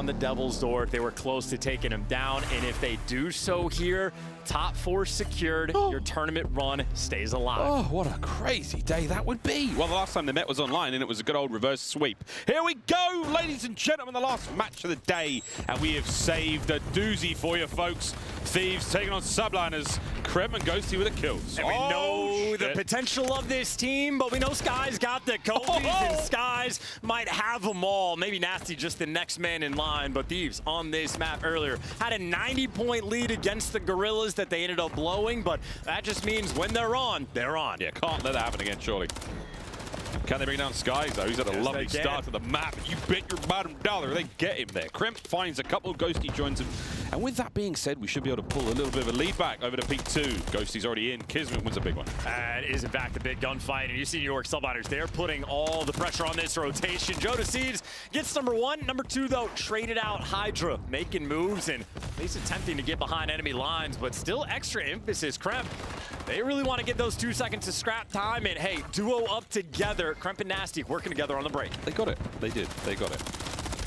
on the Devil's Door if they were close to taking him down. And if they do so here, top 4 secured, your tournament run stays alive. Oh, what a crazy day that would be. Well, the last time they met was online, and it was a good old reverse sweep. Here we go, ladies and gentlemen, the last match of the day. And we have saved a doozy for you, folks. Thieves taking on Subliners. Krem and Ghosty with the kills. And we know the potential of this team, but we know Sky's got the Kobe's, and Skies might have them all. Maybe Nasty just the next man in line, but Thieves on this map earlier had a 90-point lead against the Gorillas that they ended up blowing, but that just means when they're on, they're on. Yeah, can't let that happen again, surely. Can they bring down Skies, though? He's had a lovely start to the map. You bet your bottom dollar they get him there. Kremp finds a couple, Ghosty joins him. And with that being said, we should be able to pull a little bit of a lead back over to Peak 2. Ghosty's already in. Kismet wins a big one. It is, in fact, the big gunfight. And you see New York Subliners, they're putting all the pressure on this rotation. Joda Seeds gets number 1. Number 2, though, traded out Hydra, making moves and at least attempting to get behind enemy lines, but still extra emphasis. Kremp, they really want to get those 2 seconds of scrap time. And, hey, duo up together. Kremp and Nasty working together on the break. They got it. They did. They got it.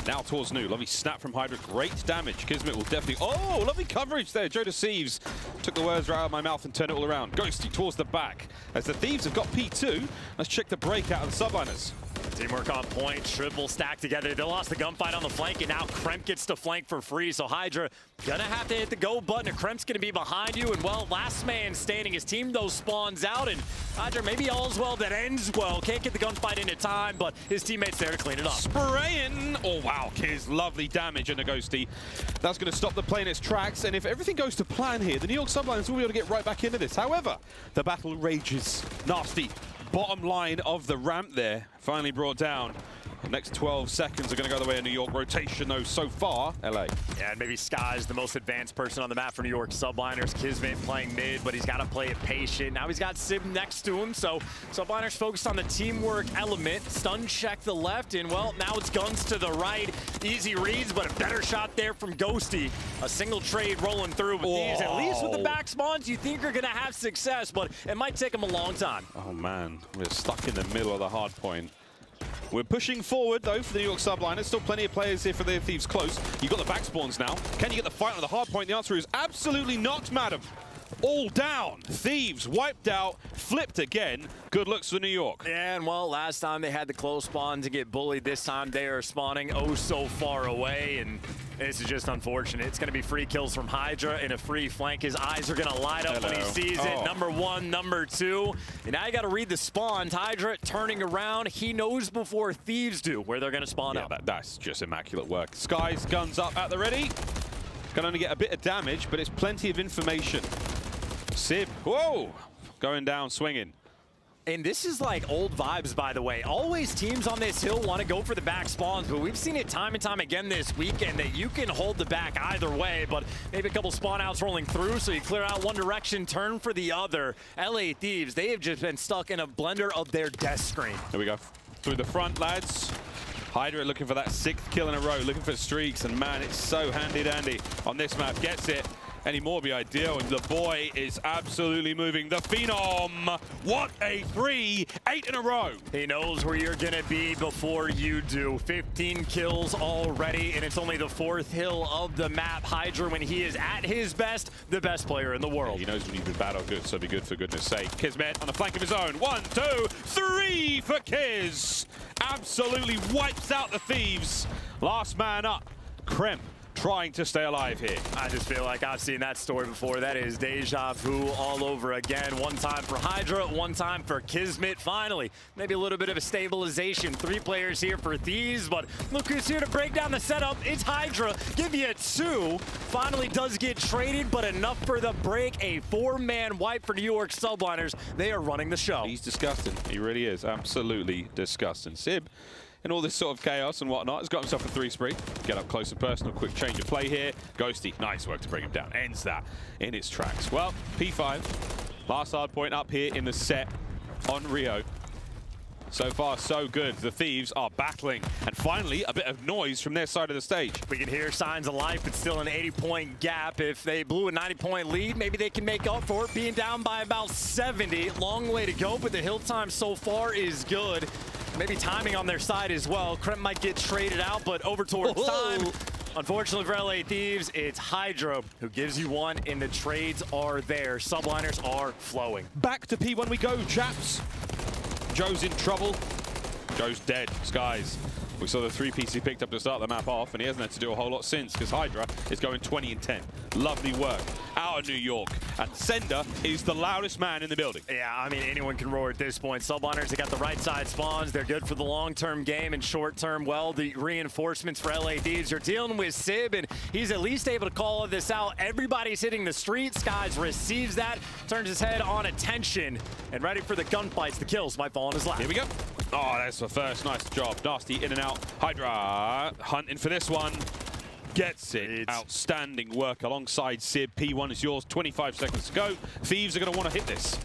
Now towards New. Lovely snap from Hydra. Great damage. Kismet will definitely... Oh, lovely coverage there. Joe Deceives took the words right out of my mouth and turned it all around. Ghosty towards the back. As the Thieves have got P2, let's check the breakout of the Subliners. Teamwork on point, triple stacked together. They lost the gunfight on the flank, and now Kremp gets to flank for free. So Hydra gonna have to hit the go button, and Kremp's gonna be behind you. And well, last man standing. His team though spawns out, and Hydra maybe all's well that ends well. Can't get the gunfight into time, but his teammates there to clean it up. Spraying! Oh wow, Kiz, lovely damage on the Ghosty. That's gonna stop the play in its tracks, and if everything goes to plan here, the New York Subliners will be able to get right back into this. However, the battle rages. Nasty. Bottom line of the ramp there, finally brought down. The next 12 seconds are going to go the way of New York. Rotation, though, so far, LA. Yeah, and maybe Sky's the most advanced person on the map for New York Subliners. Kismet playing mid, but he's got to play it patient. Now he's got Sib next to him, so Subliners focused on the teamwork element. Stun check the left, and well, now it's guns to the right. Easy reads, but a better shot there from Ghosty. A single trade rolling through with these. At least with the back spawns, you think you're going to have success, but it might take them a long time. Oh, man. We're stuck in the middle of the hard point. We're pushing forward, though, for the New York Subliners. Still plenty of players here for the Thieves close. You've got the back spawns now. Can you get the fight on the hard point? The answer is absolutely not, madam. All down. Thieves wiped out, flipped again. Good looks for New York. Yeah, and well, last time they had the close spawn to get bullied. This time they are spawning oh so far away, and this is just unfortunate. It's going to be free kills from Hydra and a free flank. His eyes are going to light up when he sees it. Number 1, number 2. And now you got to read the spawn. Hydra turning around. He knows before Thieves do where they're going to spawn up. That's just immaculate work. Sky's guns up at the ready. Can only get a bit of damage, but it's plenty of information. Sib, whoa, going down, swinging. And this is like old vibes, by the way. Always teams on this hill want to go for the back spawns, but we've seen it time and time again this weekend that you can hold the back either way, but maybe a couple spawn outs rolling through, so you clear out one direction, turn for the other. LA Thieves, they have just been stuck in a blender of their death screen. There we go. Through the front, lads. Hydra looking for that 6th kill in a row, looking for streaks, and man, it's so handy-dandy on this map. Gets it. Any more would be ideal, and the boy is absolutely moving. The Phenom, what a 3, 8 in a row. He knows where you're gonna be before you do. 15 kills already, and it's only the 4th hill of the map. Hydra, when he is at his best, the best player in the world. He knows when he's been bad or good, so be good for goodness sake. Kismet on the flank of his own. 1, 2, 3 for Kiz. Absolutely wipes out the Thieves. Last man up, Kremp. Trying to stay alive here. I just feel like I've seen that story before. That is deja vu all over again. One time for Hydra, one time for Kismet. Finally, maybe a little bit of a stabilization. 3 players here for Thieves, but look who's here to break down the setup. It's Hydra. Give you a 2. Finally does get traded, but enough for the break. A 4-man wipe for New York Subliners. They are running the show. He's disgusting. He really is. Absolutely disgusting. Sib, in all this sort of chaos and whatnot, has got himself a 3 spree. Get up close and personal, quick change of play here. Ghosty, nice work to bring him down. Ends that in its tracks. Well, P5, last hard point up here in the set on Rio. So far, so good. The Thieves are battling. And finally, a bit of noise from their side of the stage. We can hear signs of life. It's still an 80-point gap. If they blew a 90-point lead, maybe they can make up for it, being down by about 70. Long way to go, but the hill time so far is good. Maybe timing on their side as well. Kremp might get traded out, but over towards time. Unfortunately for LA Thieves, it's Hydra who gives you one, and the trades are there. Subliners are flowing. Back to P1 we go, chaps. Joe's in trouble. Joe's dead. Skies. We saw the 3-piece he picked up to start the map off, and he hasn't had to do a whole lot since, because Hydra is going 20 and 10. Lovely work out of New York. And Sender is the loudest man in the building. Yeah, I mean, anyone can roar at this point. Subliners, they got the right side spawns. They're good for the long-term game and short-term. Well, the reinforcements for LA Thieves are dealing with Sib, and he's at least able to call this out. Everybody's hitting the street. Skies receives that, turns his head on attention, and ready for the gunfights. The kills might fall on his lap. Here we go. Oh, that's the first. Nice job. Nasty in and out. Hydra hunting for this one. Gets it. Outstanding work alongside Sib. P1 is yours. 25 seconds to go. Thieves are going to want to hit this.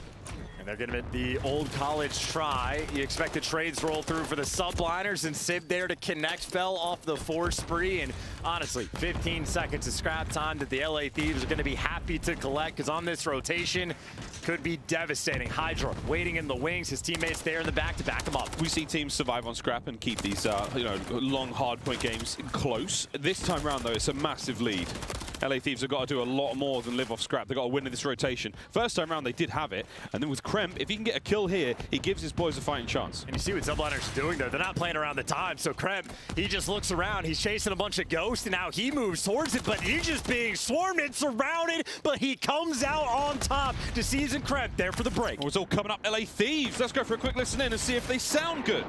And they're going to hit the old college try. You expect the trades roll through for the Subliners, and Sib there to connect. Fell off the 4 spree, and honestly, 15 seconds of scrap time that the LA Thieves are going to be happy to collect, because on this rotation, could be devastating. Hydra waiting in the wings. His teammates there in the back to back him up. We see teams survive on scrap and keep these, long hard point games close. This time round, though, it's a massive lead. LA Thieves have got to do a lot more than live off scrap. They've got to win in this rotation. First time round, they did have it. And then with Kremp, if he can get a kill here, he gives his boys a fighting chance. And you see what Subliners are doing there. They're not playing around the time. So Kremp, he just looks around. He's chasing a bunch of ghosts, and now he moves towards it, but he's just being swarmed and surrounded, but he comes out on top to Season Kremp there for the break. Well, it's all coming up. LA Thieves. Let's go for a quick listen in and see if they sound good.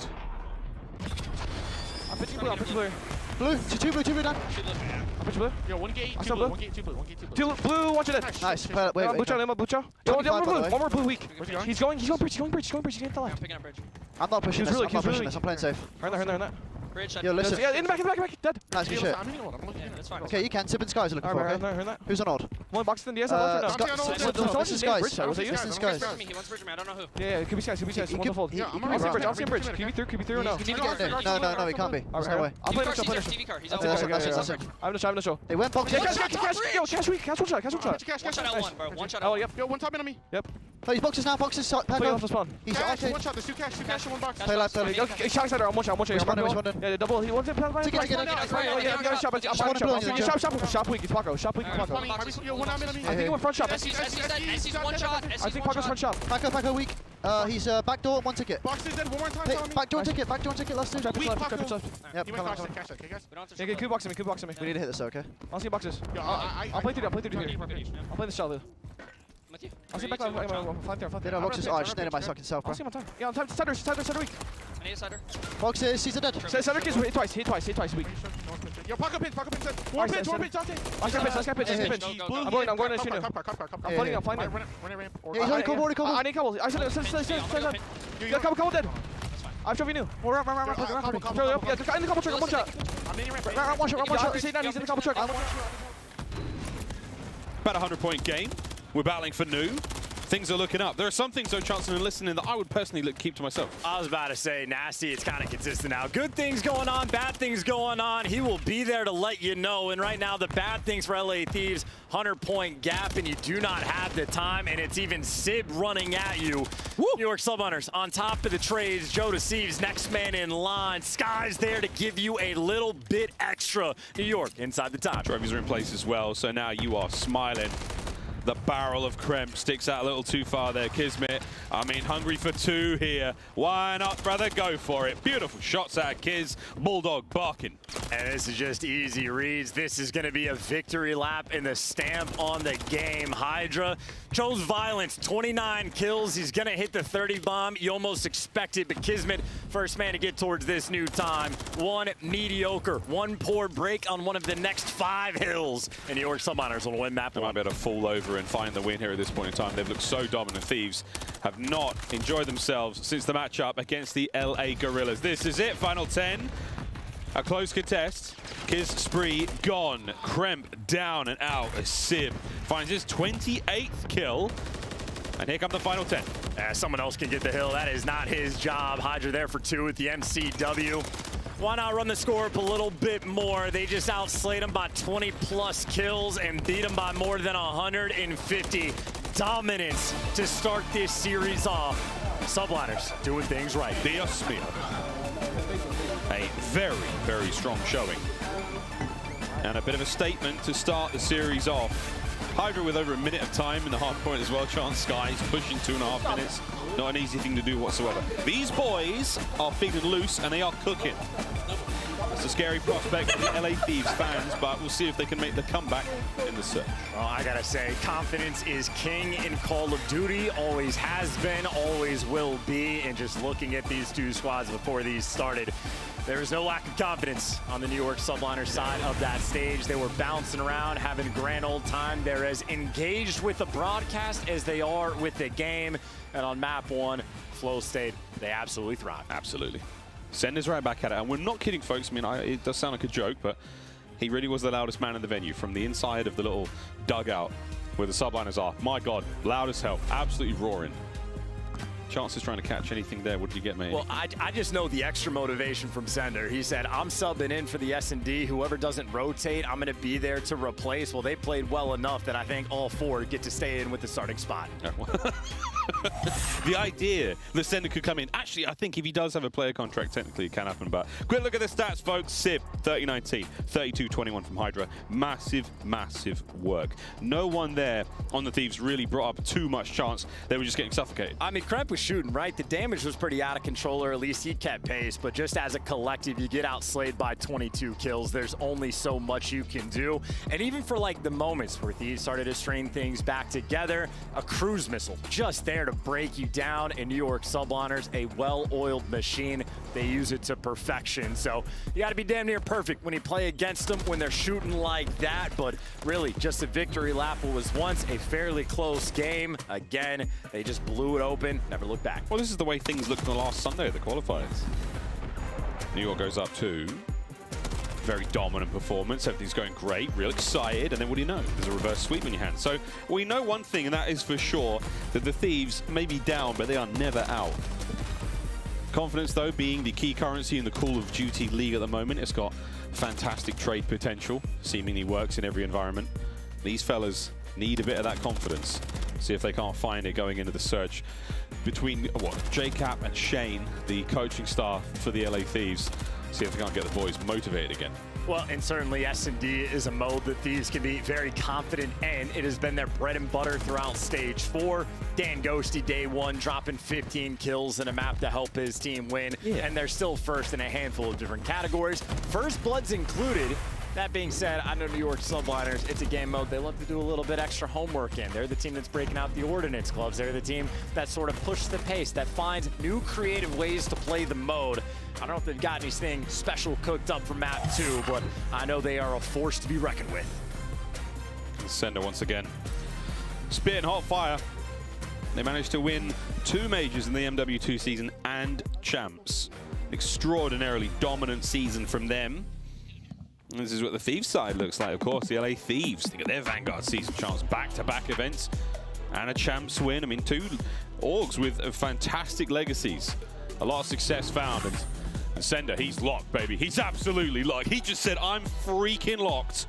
I'll pitch you blue, I'll pitch you blue. Blue, two blue down. I'll pitch you blue. Yo, 1 gate, 2 still blue, blue. 1 gate, 2 blue, 1 gate, 2 blue. Two blue, watch it in. Nice. Wait. Blue chow, blue chow. Yo, one more blue weak. Where's he going? He's going bridge, he's going to the left. I'm picking up bridge. I'm not pushing He's this. really- I'm not he's really- pushing this. I'm playing safe. Earn that. Bridge, Yo, listen. Yeah, in the back, dead. Nice, good shit. I'm hitting one, I'm looking at it. That's fine. Okay, you can. Sib and Skies are looking for, Alright, okay? earn that. Who's on odd? One box in the DS, Scott- I'm Scott- on this is Skies. Was that you? This is Skies. He wants bridge, man. I don't know who. Yeah, it could be Skies, one to fold. he- I'm I'll see around. bridge, I'll see bridge. Can you be through or no? TV car. No, he can't be. There's no way. I'll play TV next car, shot, TV car. He's Okay, on that's bridge. it, that's it. I'm gonna show. They went box. Yeah, Yo, cash weak, cash one shot. Cash, One shot L1, bro. One shot Oh, L1. yep. Yo, one top in on me. Play his boxes now. Boxes. Play off the spawn. He's Cash, okay. 1 shot, there's 2 cash in 1 box. Play left. Yo, shot side, I'm one shot. Responding. Yeah, double. He wants it. Yeah, shop weak. It's Paco. Shop weak. Paco. Yo, 1 out in on me. I think he went front shop. SC's one shot. I think Paco's front shop. Paco weak. He's back door, 1 ticket. Box is dead, 1 more time on me. Back door ticket, last two. Weak, Paco. Yep, He come went on. cash, okay, guys? Yeah, good boxing me. We need to hit this though, okay? I'll see boxes. Yo, I'll play through here. I'll play the shot, Lou. I'm with you. I'll see back flank there. They don't boxes. Oh, I just needed my fucking self, bro. I'll see him on time. Yeah, on time. Center weak. I need a cider. Boxes, he's dead. Center kids hit twice weak. Yo, Paco pins, One pitch, Dante. Let's get pitch. Go. I'm going to shoot him. I'm flanking. Run it ramp. Yeah, he's on couple. I need couple. I said, you got couple dead. I'm sure we knew. Run. Yeah, in the couple truck, one shot. I'm needing ramp. Run, one shot. He's in the couple truck. About a 100-point game. We're battling for new. Things are looking up. There are some things, though, Chancellor, and listening, that I would personally keep to myself. I was about to say, Nasty, it's kind of consistent now. Good things going on, bad things going on. He will be there to let you know. And right now, the bad things for LA Thieves, 100-point gap, and you do not have the time, and it's even Sib running at you. Woo! New York Subliners on top of the trades. Joe deceives, next man in line. Sky's there to give you a little bit extra. New York inside the top. Trophies are in place as well, so now you are smiling. The barrel of Kremp sticks out a little too far there. Kismet, I mean, hungry for 2 here. Why not, brother? Go for it. Beautiful shots out of Kiz. Bulldog barking. And this is just easy reads. This is going to be a victory lap in the stamp on the game. Hydra chose violence, 29 kills. He's going to hit the 30 bomb. You almost expect it, but Kismet, first man to get towards this new time. 1 mediocre, 1 poor break on one of the next 5 hills. And New York Subliners will win map They 1. might be able to fall over and find the win here at this point in time. They've looked so dominant. Thieves have not enjoyed themselves since the matchup against the LA Gorillas. This is it, final 10. A close contest. Kiz spree gone. Kremp down and out as Sib finds his 28th kill. And here come the final 10. Someone else can get the hill. That is not his job. Hydra there for 2 with the MCW. Why not run the score up a little bit more? They just outslayed him by 20+ kills and beat him by more than 150. Dominance to start this series off. Subliners doing things right. Dios mío. A very, very strong showing And a bit of a statement to start the series off. Hydra with over a minute of time in the hard point as well. Chance Skies pushing 2.5 minutes. Not an easy thing to do whatsoever. These boys are big and loose, and they are cooking. It's a scary prospect for the LA Thieves fans, but we'll see if they can make the comeback in the set. Well, I gotta say, confidence is king in Call of Duty. Always has been, always will be. And just looking at these two squads before these started, there was no lack of confidence on the New York Subliners side of that stage. They were bouncing around, having a grand old time. They're as engaged with the broadcast as they are with the game. And on map 1, Flow State, they absolutely thrive. Absolutely. Sender's right back at it. And we're not kidding, folks. I mean, it does sound like a joke, but he really was the loudest man in the venue from the inside of the little dugout where the Subliners are. My God, loud as hell. Absolutely roaring. Chances trying to catch anything there. What did you get, mate? Well, I just know the extra motivation from Sender. He said, I'm subbing in for the S&D. Whoever doesn't rotate, I'm going to be there to replace. Well, they played well enough that I think all 4 get to stay in with the starting spot. The idea that Sender could come in. Actually, I think if he does have a player contract, technically it can happen. But quick look at the stats, folks. Sib, 30-19, 32-21 from Hydra. Massive, massive work. No one there on the Thieves really brought up too much chance. They were just getting suffocated. I mean, Kremp was shooting, right? The damage was pretty out of control, or at least he kept pace. But just as a collective, you get outslayed by 22 kills. There's only so much you can do. And even for like the moments where Thieves started to string things back together, a cruise missile just there to break you down. And New York Subliners, a well-oiled machine. They use it to perfection. So you got to be damn near perfect when you play against them when they're shooting like that. But really, just a victory lap. What was once a fairly close game. Again, they just blew it open, never looked back. Well, this is the way things looked on the last Sunday at the qualifiers. New York goes up 2. Very dominant performance. Everything's going great. Real excited. And then what do you know? There's a reverse sweep in your hand. So we know one thing, and that is for sure, that the Thieves may be down, but they are never out. Confidence, though, being the key currency in the Call of Duty League at the moment. It's got fantastic trade potential. Seemingly works in every environment. These fellas need a bit of that confidence. See if they can't find it going into the search between J-Cap and Shane, the coaching staff for the LA Thieves. See if they can't get the boys motivated again. Well, and certainly S&D is a mode that Thieves can be very confident in. It has been their bread and butter throughout stage 4. Dan Ghosty, day 1, dropping 15 kills in a map to help his team win. Yeah. And they're still first in a handful of different categories. First Bloods included. That being said, I know New York Subliners, it's a game mode they love to do a little bit extra homework in. They're the team that's breaking out the ordnance gloves. They're the team that sort of pushes the pace, that finds new creative ways to play the mode. I don't know if they've got anything special cooked up for map 2, but I know they are a force to be reckoned with. Sender once again. Spitting hot fire. They managed to win 2 majors in the MW2 season and champs. Extraordinarily dominant season from them. This is what the Thieves side looks like, of course. The LA Thieves, think of their Vanguard season chance, back-to-back events and a champs win. I mean, 2 orgs with fantastic legacies. A lot of success found. And Sender, he's locked, baby. He's absolutely locked. He just said, I'm freaking locked.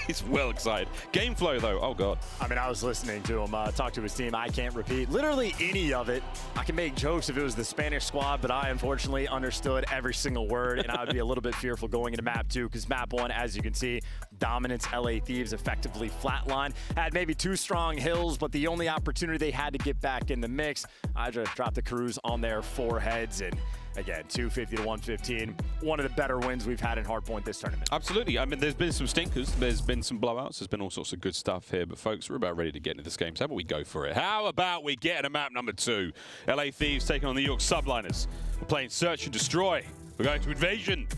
He's well excited. Game flow, though. Oh, God. I mean, I was listening to him talk to his team. I can't repeat literally any of it. I can make jokes if it was the Spanish squad, but I unfortunately understood every single word, and I would be a little bit fearful going into map 2 because map 1, as you can see, dominance. LA Thieves effectively flatline. Had maybe 2 strong hills, but the only opportunity they had to get back in the mix, Hydra dropped the cruise on their foreheads, and again, 250 to 115. One of the better wins we've had in hardpoint this tournament. Absolutely. I mean, there's been some stinkers. There's been some blowouts. There's been all sorts of good stuff here. But, folks, we're about ready to get into this game. So how about we go for it? How about we get into map number 2? LA Thieves taking on the New York Subliners. We're playing Search and Destroy. We're going to Invasion.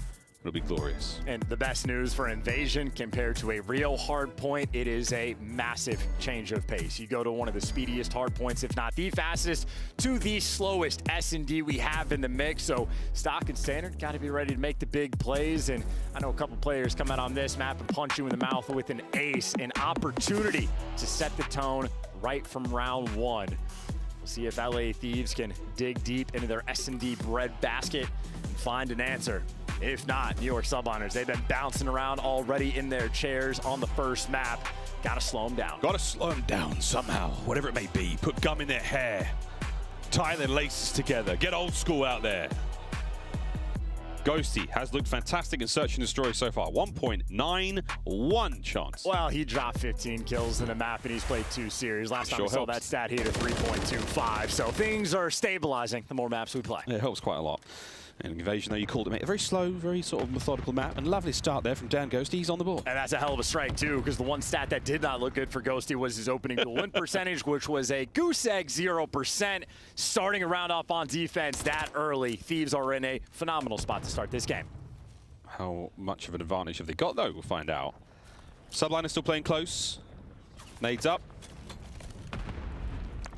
It'll be glorious. And the best news for Invasion compared to a real hard point, it is a massive change of pace. You go to one of the speediest hard points, if not the fastest, to the slowest S&D we have in the mix. So stock and standard got to be ready to make the big plays. And I know a couple players come out on this map and punch you in the mouth with an ace, an opportunity to set the tone right from round 1. We'll see if LA Thieves can dig deep into their S&D bread basket and find an answer. If not, New York Subliners, they've been bouncing around already in their chairs on the first map. Gotta slow them down. Gotta slow them down somehow, whatever it may be. Put gum in their hair. Tie their laces together. Get old school out there. Ghosty has looked fantastic in Search and Destroy so far. 1.91 chance. Well, he dropped 15 kills in the map, and he's played 2 series. Last time we saw that stat, he hit a 3.25. So things are stabilizing the more maps we play. It helps quite a lot. And Invasion, though, you called it, mate. A very slow, very sort of methodical map. And lovely start there from Dan Ghosty. He's on the board. And that's a hell of a strike, too, because the one stat that did not look good for Ghosty was his opening duel win percentage, which was a goose egg 0%. Starting a round off on defense that early, Thieves are in a phenomenal spot to start this game. How much of an advantage have they got, though? We'll find out. Subliner still playing close. Nades up.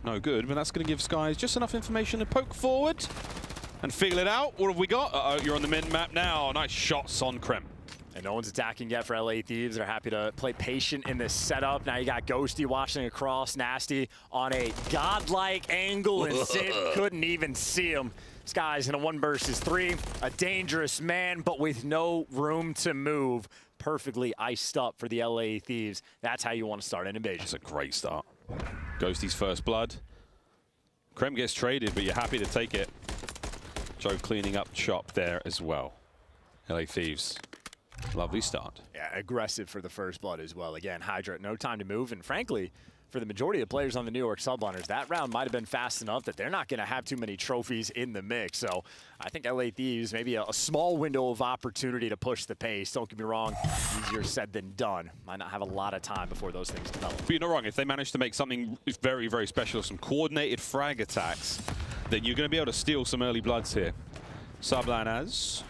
No good, but that's going to give Skies just enough information to poke forward and feel it out. What have we got? Uh-oh, you're on the mid map now. Nice shots on Krem. And no one's attacking yet for LA Thieves. They're happy to play patient in this setup. Now you got Ghosty watching across, Nasty on a godlike angle, and Sid couldn't even see him. This guy's in a 1 versus 3. A dangerous man, but with no room to move. Perfectly iced up for the LA Thieves. That's how you want to start an invasion. That's a great start. Ghosty's first blood. Krem gets traded, but you're happy to take it. Joe cleaning up shop there as well. LA Thieves. Lovely start. Yeah, aggressive for the first blood as well. Again, Hydra, no time to move. And frankly, for the majority of players on the New York Subliners, that round might have been fast enough that they're not going to have too many trophies in the mix. So I think LA Thieves, maybe a small window of opportunity to push the pace. Don't get me wrong, easier said than done. Might not have a lot of time before those things develop. But you're not wrong. If they manage to make something very, very special, some coordinated frag attacks, then you're going to be able to steal some early bloods here. Subliners.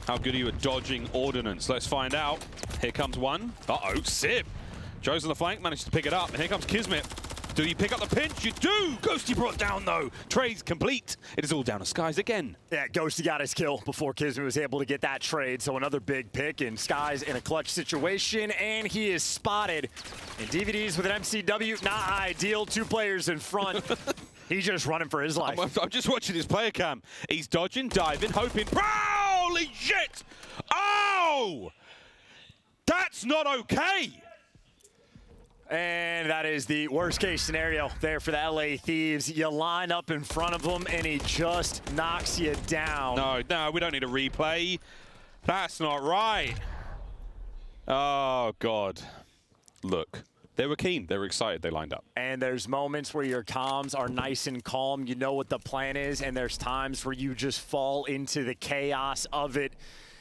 How good are you at dodging ordnance? Let's find out. Here comes one. Uh-oh, Sib. Joe's on the flank, managed to pick it up. And here comes Kismet. Do you pick up the pinch? You do! Ghosty brought down, though. Trade's complete. It is all down to Skies again. Yeah, Ghosty got his kill before Kismet was able to get that trade. So another big pick, and Skies in a clutch situation. And he is spotted. And DVDs with an MCW, not ideal. 2 players in front. He's just running for his life. I'm just watching his player cam. He's dodging, diving, hoping. Holy shit! Oh! That's not okay! And that is the worst case scenario there for the LA Thieves. You line up in front of him and he just knocks you down. No, we don't need a replay. That's not right. Oh, God. Look. They were keen. They were excited. They lined up. And there's moments where your comms are nice and calm. You know what the plan is. And there's times where you just fall into the chaos of it.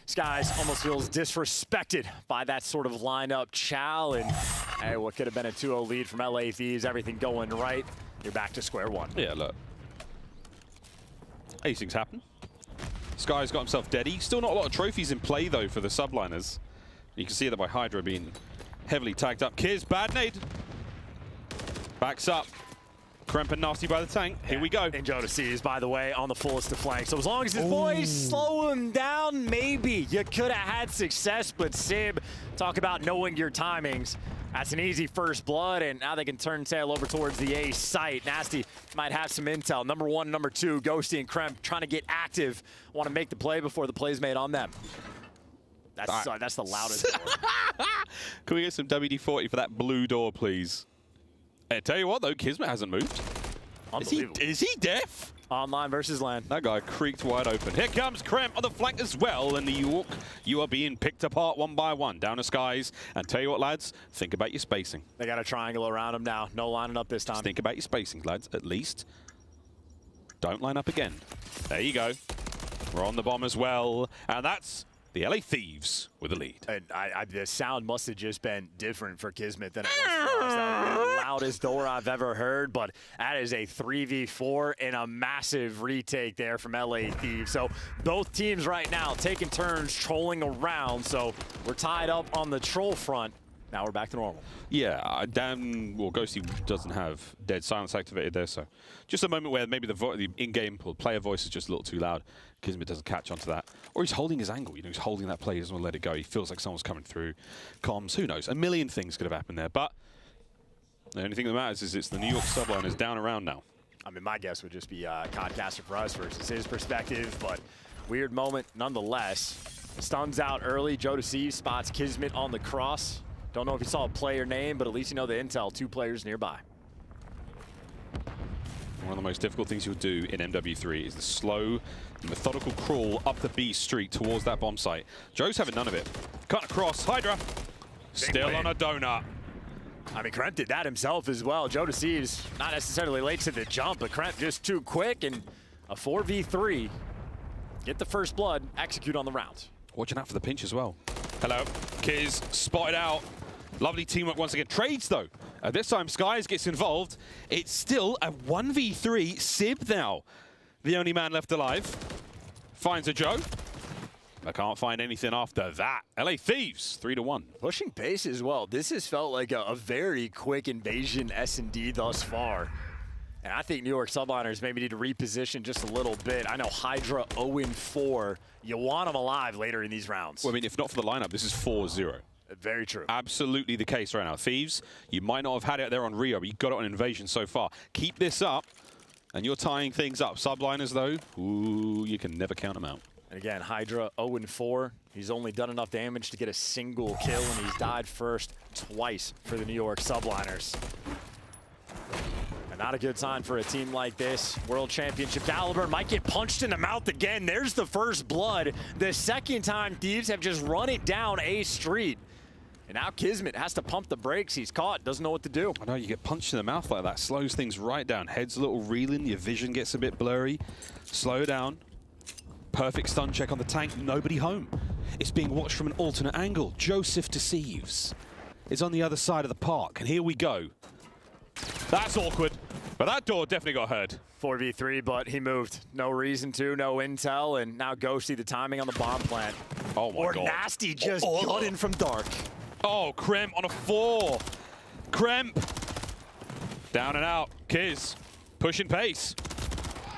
Skies almost feels disrespected by that sort of lineup. Chow and, hey, what could have been a 2-0 lead from LA Thieves. Everything going right. You're back to square one. Yeah, look. These things happen. Sky's got himself deady. Still not a lot of trophies in play, though, for the Subliners. You can see that by Hydra being heavily tagged up. Kiz, bad nade. Backs up. Kremp and Nasty by the tank. Here we go. And Jodeci is, by the way, on the fullest of flanks. So as long as his boys slow him down, maybe you could have had success. But Sib, talk about knowing your timings. That's an easy first blood, and now they can turn tail over towards the A site. Nasty might have some intel. Number 1, number 2, Ghosty and Kremp trying to get active. Want to make the play before the play's made on them. That's the loudest. Can we get some WD-40 for that blue door, please? Hey, tell you what, though, Kismet hasn't moved. Is he deaf? Online versus land. That guy creaked wide open. Here comes Kremp on the flank as well. And New York, you are being picked apart one by one. Down to Skies. And tell you what, lads, think about your spacing. They got a triangle around him now. No lining up this time. Just think about your spacing, lads, at least. Don't line up again. There you go. We're on the bomb as well. And that's the LA Thieves with the lead. And the sound must have just been different for Kismet than it was for us. That was the loudest door I've ever heard, but that is a 3v4 and a massive retake there from LA Thieves. So both teams right now taking turns trolling around, so we're tied up on the troll front. Now we're back to normal. Yeah, well, Ghosty doesn't have dead silence activated there, so just a moment where maybe the in-game player voice is just a little too loud. Kismet doesn't catch onto that. Or he's holding his angle, you know, he's holding that play, he doesn't want to let it go. He feels like someone's coming through comms. Who knows? A million things could have happened there, but the only thing that matters is it's the New York Subliners down around now. I mean, my guess would just be Codcaster for us versus his perspective, but weird moment nonetheless. Stuns out early. Jodeci spots Kismet on the cross. Don't know if you saw a player name, but at least you know the intel. 2 players nearby. One of the most difficult things you'll do in MW3 is the slow, methodical crawl up the B street towards that bomb site. Joe's having none of it. Cut across, Hydra. Still on a donut. I mean, Kremp did that himself as well. Joe Deceives not necessarily late to the jump, but Kremp just too quick, and a 4v3. Get the first blood, execute on the round. Watching out for the pinch as well. Hello, Kiz spotted out. Lovely teamwork once again. Trades though. This time Skies gets involved. It's still a 1v3. Sib now, the only man left alive. Finds a Joe. I can't find anything after that. LA Thieves, 3-1. Pushing pace as well. This has felt like a very quick invasion S&D thus far. And I think New York Subliners maybe need to reposition just a little bit. I know Hydra 0-4. You want them alive later in these rounds. Well, I mean, if not for the lineup, this is 4-0. Very true. Absolutely the case right now. Thieves, you might not have had it there on Rio, but you got it on Invasion so far. Keep this up, and you're tying things up. Subliners, though, ooh, you can never count them out. And again, Hydra 0-4. He's only done enough damage to get a single kill, and he's died first twice for the New York Subliners. And not a good sign for a team like this. World Championship caliber might get punched in the mouth again. There's the first blood. The second time Thieves have just run it down A Street. And now Kismet has to pump the brakes. He's caught, doesn't know what to do. I know, you get punched in the mouth like that. Slows things right down. Head's a little reeling. Your vision gets a bit blurry. Slow down. Perfect stun check on the tank. Nobody home. It's being watched from an alternate angle. Joseph Deceives is on the other side of the park. And here we go. That's awkward. But that door definitely got heard. 4v3, but he moved. No reason to, no intel, and now Ghosty, the timing on the bomb plant. Oh my God. Nasty just got in from dark. Oh, Kremp on a 4. Kremp. Down and out. Kiz. Pushing pace.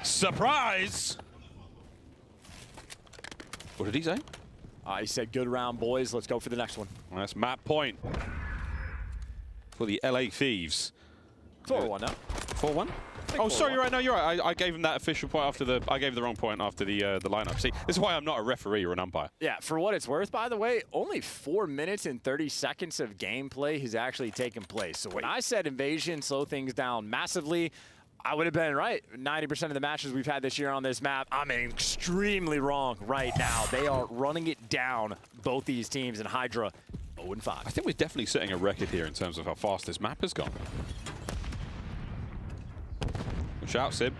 Surprise. What did he say? He said, good round, boys. Let's go for the next one. Well, that's map point for the LA Thieves. 4-1 now. 4-1? Oh, sorry, you're right. No, you're right. I gave him that official point after the. I gave the wrong point after the lineup. See, this is why I'm not a referee or an umpire. Yeah, for what it's worth, by the way, only 4 minutes and 30 seconds of gameplay has actually taken place. So when I said invasion, slow things down massively, I would have been right. 90% of the matches we've had this year on this map, I'm extremely wrong right now. They are running it down, both these teams, and Hydra 0-5. I think we're definitely setting a record here in terms of how fast this map has gone. Watch out, Sib.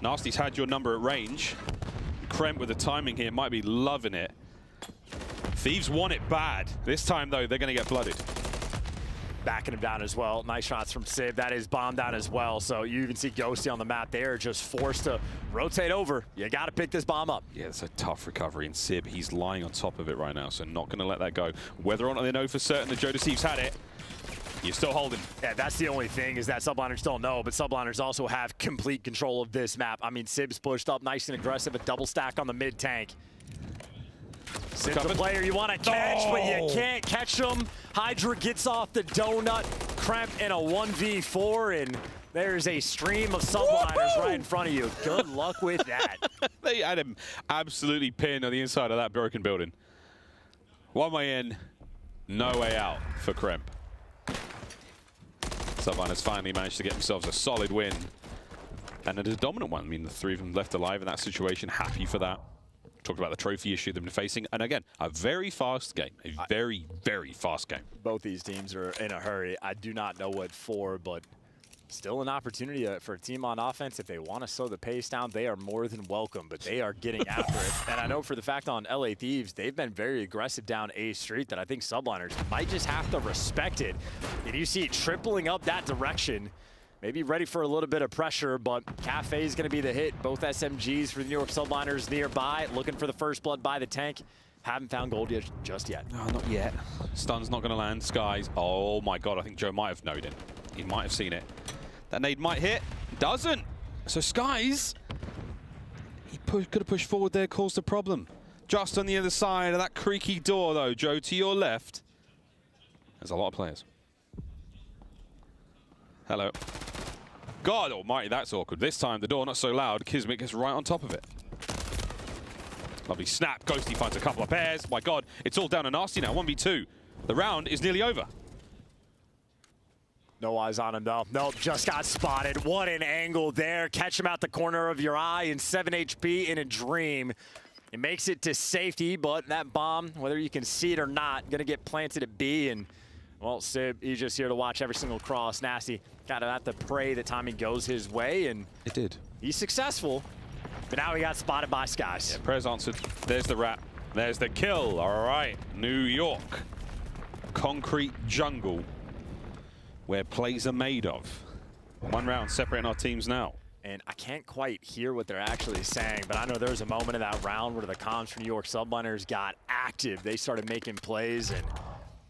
Nasty's had your number at range. Kremp with the timing here might be loving it. Thieves want it bad. This time, though, they're going to get blooded. Backing him down as well. Nice shots from Sib. That is bombed down as well. So you even see Ghosty on the map there, just forced to rotate over. You got to pick this bomb up. Yeah, it's a tough recovery. And Sib, he's lying on top of it right now, so not going to let that go. Whether or not they know for certain that Joe Deceives had it, you're still holding. Yeah, that's the only thing is that Subliners don't know, but Subliners also have complete control of this map. I mean, Sib's pushed up nice and aggressive, a double stack on the mid tank. Sib's a player you want to catch, but you can't catch him. Hydra gets off the donut, Kremp in a 1v4, and there's a stream of Subliners right in front of you. Good luck with that. They had him absolutely pinned on the inside of that broken building. One way in, no way out for Kremp. Subliners finally managed to get themselves a solid win. And it is a dominant one. I mean, the 3 of them left alive in that situation. Happy for that. Talked about the trophy issue they've been facing. And again, a very fast game. A very, very fast game. Both these teams are in a hurry. I do not know what for, but still an opportunity for a team on offense. If they want to slow the pace down, they are more than welcome, but they are getting after it. And I know for the fact on LA Thieves, they've been very aggressive down A Street that I think Subliners might just have to respect it. And you see it tripling up that direction. Maybe ready for a little bit of pressure, but Cafe is going to be the hit. Both SMGs for the New York Subliners nearby, looking for the first blood by the tank. Haven't found gold yet, just yet. No, not yet. Stun's not going to land. Skies. Oh my God, I think Joe might have known it. He might have seen it. That nade might hit. Doesn't. So Skies, he could have pushed forward there, caused a problem. Just on the other side of that creaky door, though, Joe, to your left. There's a lot of players. Hello. God almighty, that's awkward. This time, the door not so loud. Kismet gets right on top of it. Lovely snap. Ghosty finds a couple of pairs. My God, it's all down to Nasty now. 1v2. The round is nearly over. No eyes on him, though. Nope, just got spotted. What an angle there. Catch him out the corner of your eye in 7 HP in a dream. It makes it to safety, but that bomb, whether you can see it or not, going to get planted at B. And, well, Sib, he's just here to watch every single cross. Nasty got to have to pray the timing goes his way, and It did. he's successful. But now he got spotted by Skies. Yeah, prayers answered. There's the wrap. There's the kill. All right, New York. Concrete jungle where plays are made of. 1 round separating our teams now. And I can't quite hear what they're actually saying, but I know there was a moment in that round where the comms from New York Subliners got active. They started making plays, and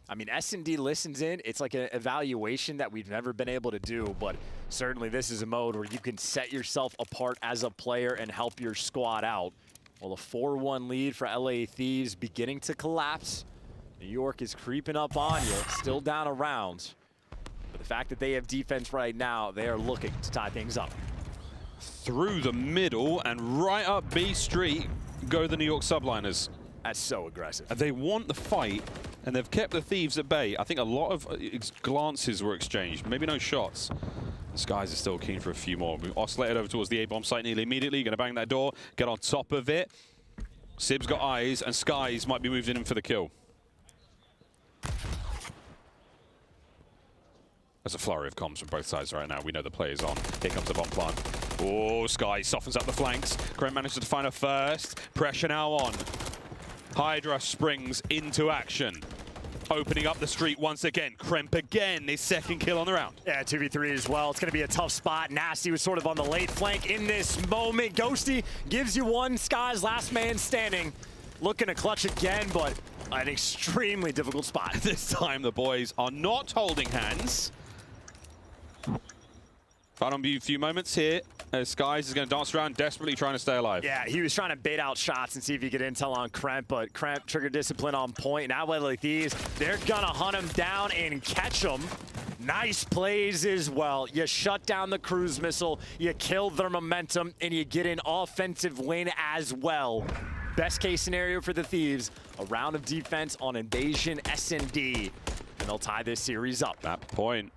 I mean, S&D listens in. It's like an evaluation that we've never been able to do, but certainly this is a mode where you can set yourself apart as a player and help your squad out. Well, a 4-1 lead for LA Thieves beginning to collapse. New York is creeping up on you, still down a round. But the fact that they have defense right now, they are looking to tie things up. Through the middle and right up B Street go the New York Subliners. That's so aggressive. They want the fight, and they've kept the Thieves at bay. I think a lot of glances were exchanged, maybe no shots. The Skies are still keen for a few more. We've oscillated over towards the A-bomb site nearly immediately. Going to bang that door, get on top of it. Sib's got eyes, and Skies might be moved in for the kill. There's a flurry of comms from both sides right now. We know the player's on. Here comes the bomb plant. Oh, Sky softens up the flanks. Kremp manages to find her first. Pressure now on. Hydra springs into action. Opening up the street once again. Kremp again, his 2nd kill on the round. Yeah, 2v3 as well. It's going to be a tough spot. Nasty was sort of on the late flank in this moment. Ghosty gives you one. Sky's last man standing. Looking to clutch again, but an extremely difficult spot. This time the boys are not holding hands. Final few moments here as Skies is going to dance around desperately trying to stay alive. Yeah, he was trying to bait out shots and see if he could intel on Kremp, but Kremp trigger discipline on point. Now LA Thieves, they're going to hunt him down and catch him. Nice plays as well. You shut down the cruise missile, you kill their momentum, and you get an offensive win as well. Best case scenario for the Thieves, a round of defense on Invasion S&D, and they'll tie this series up. That point.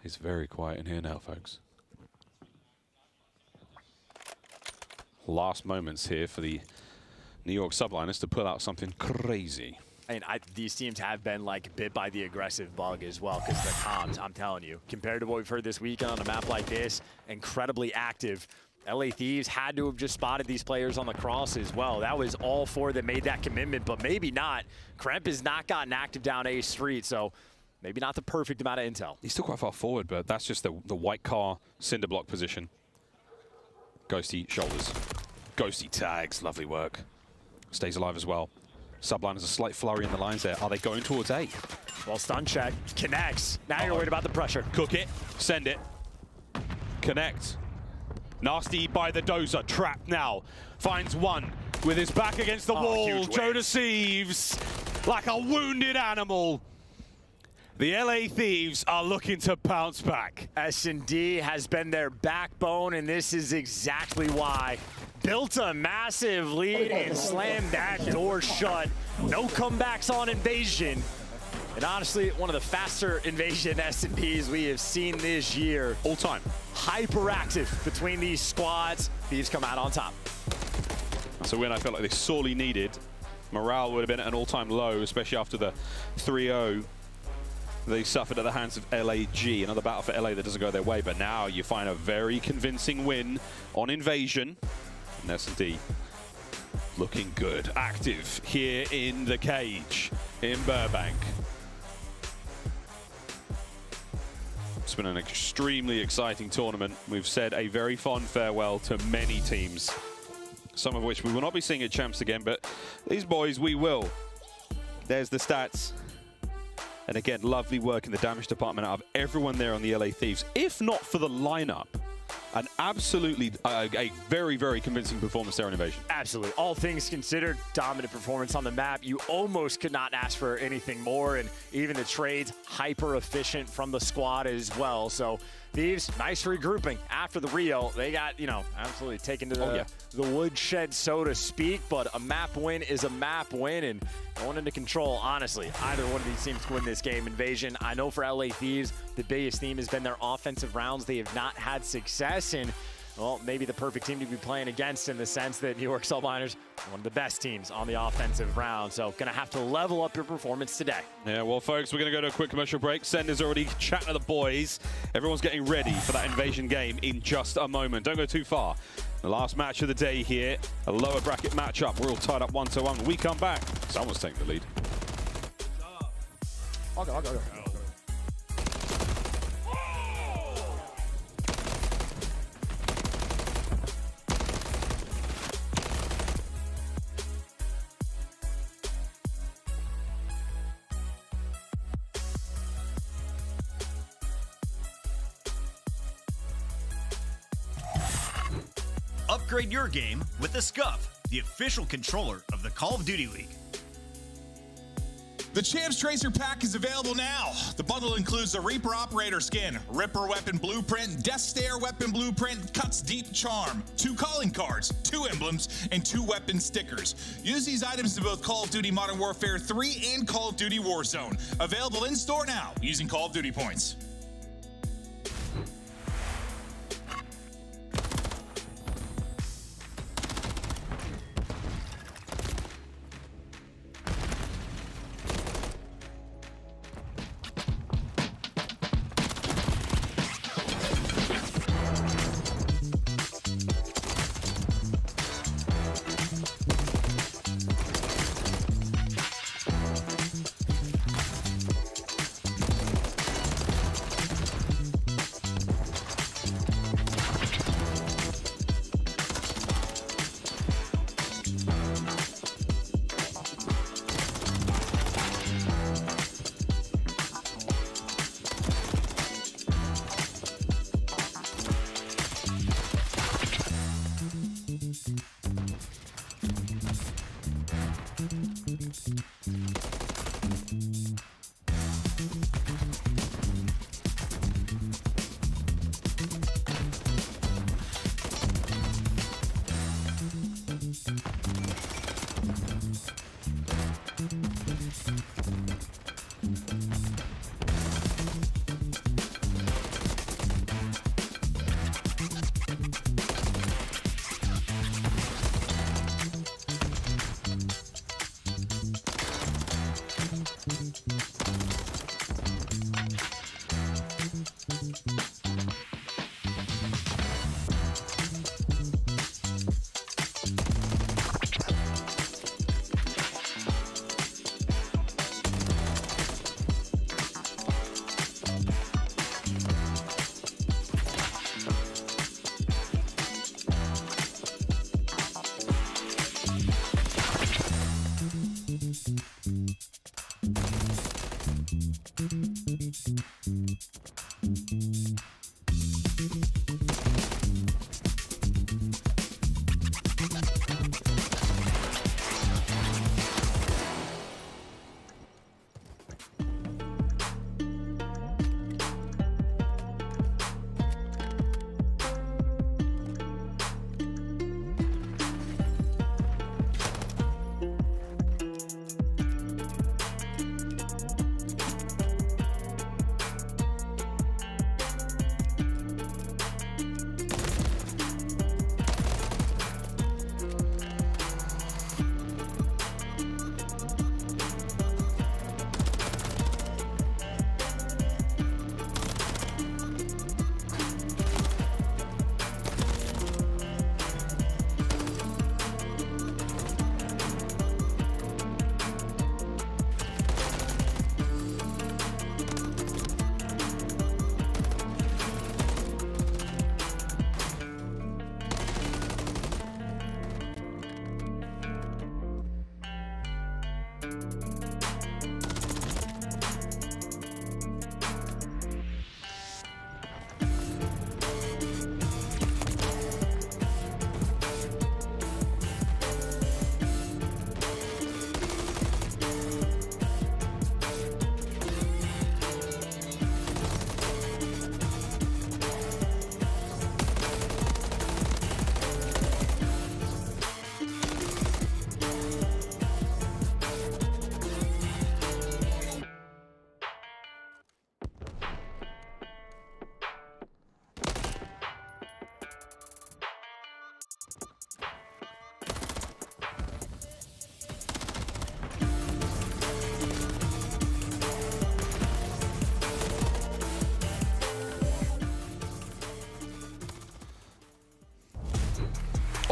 It's very quiet in here now, folks. Last moments here for the New York Subliners to pull out something crazy. And these teams have been like bit by the aggressive bug as well, because the comms, I'm telling you, compared to what we've heard this weekend on a map like this, incredibly active. LA Thieves had to have just spotted these players on the cross as well. That was all 4 that made that commitment, but maybe not. Kremp has not gotten active down A Street, so maybe not the perfect amount of intel. He's still quite far forward, but that's just the white car cinder block position. Ghosty shoulders. Ghosty tags, lovely work. Stays alive as well. Subliners a slight flurry in the lines there. Are they going towards A? Well, stun check, connects. Now you're worried about the pressure. Cook it, send it. Connect. Nasty by the dozer, trapped now. Finds one with his back against the wall. Joe deceives like a wounded animal. The LA Thieves are looking to bounce back. S&D has been their backbone, and this is exactly why. Built a massive lead and slammed that door shut. No comebacks on Invasion. And honestly, one of the faster Invasion S&Ds we have seen this year. All time. Hyperactive between these squads. Thieves come out on top. That's a win I felt like they sorely needed. Morale would have been at an all-time low, especially after the 3-0 they suffered at the hands of LAG. Another battle for LA that doesn't go their way, but now you find a very convincing win on Invasion. And S&D looking good, active here in the cage in Burbank. It's been an extremely exciting tournament. We've said a very fond farewell to many teams, some of which we will not be seeing at Champs again, but these boys we will. There's the stats. And again, lovely work in the damage department out of everyone there on the LA Thieves. If not for the lineup, an absolutely, a very, very convincing performance there on Invasion. Absolutely. All things considered, dominant performance on the map. You almost could not ask for anything more, and even the trades, hyper efficient from the squad as well. So Thieves, nice regrouping after the Rio. They got, you know, absolutely taken to the woodshed, so to speak, but a map win is a map win, and going into control, honestly, either one of these teams can win this game. Invasion, I know for LA Thieves, the biggest theme has been their offensive rounds. They have not had success, and well, maybe the perfect team to be playing against in the sense that New York Subliners are one of the best teams on the offensive round. So going to have to level up your performance today. Yeah, well, folks, we're going to go to a quick commercial break. Sender's already chatting to the boys. Everyone's getting ready for that Invasion game in just a moment. Don't go too far. The last match of the day here, a lower bracket matchup. We're all tied up 1-1. When we come back, someone's taking the lead. I'll go. Upgrade your game with the Scuff, the official controller of the Call of Duty League. The Champs Tracer Pack is available now. The bundle includes the Reaper Operator skin, Ripper Weapon Blueprint, Death Stare Weapon Blueprint, Cuts Deep Charm, 2 calling cards, 2 emblems, and 2 weapon stickers. Use these items in both Call of Duty Modern Warfare 3 and Call of Duty Warzone. Available in store now using Call of Duty points.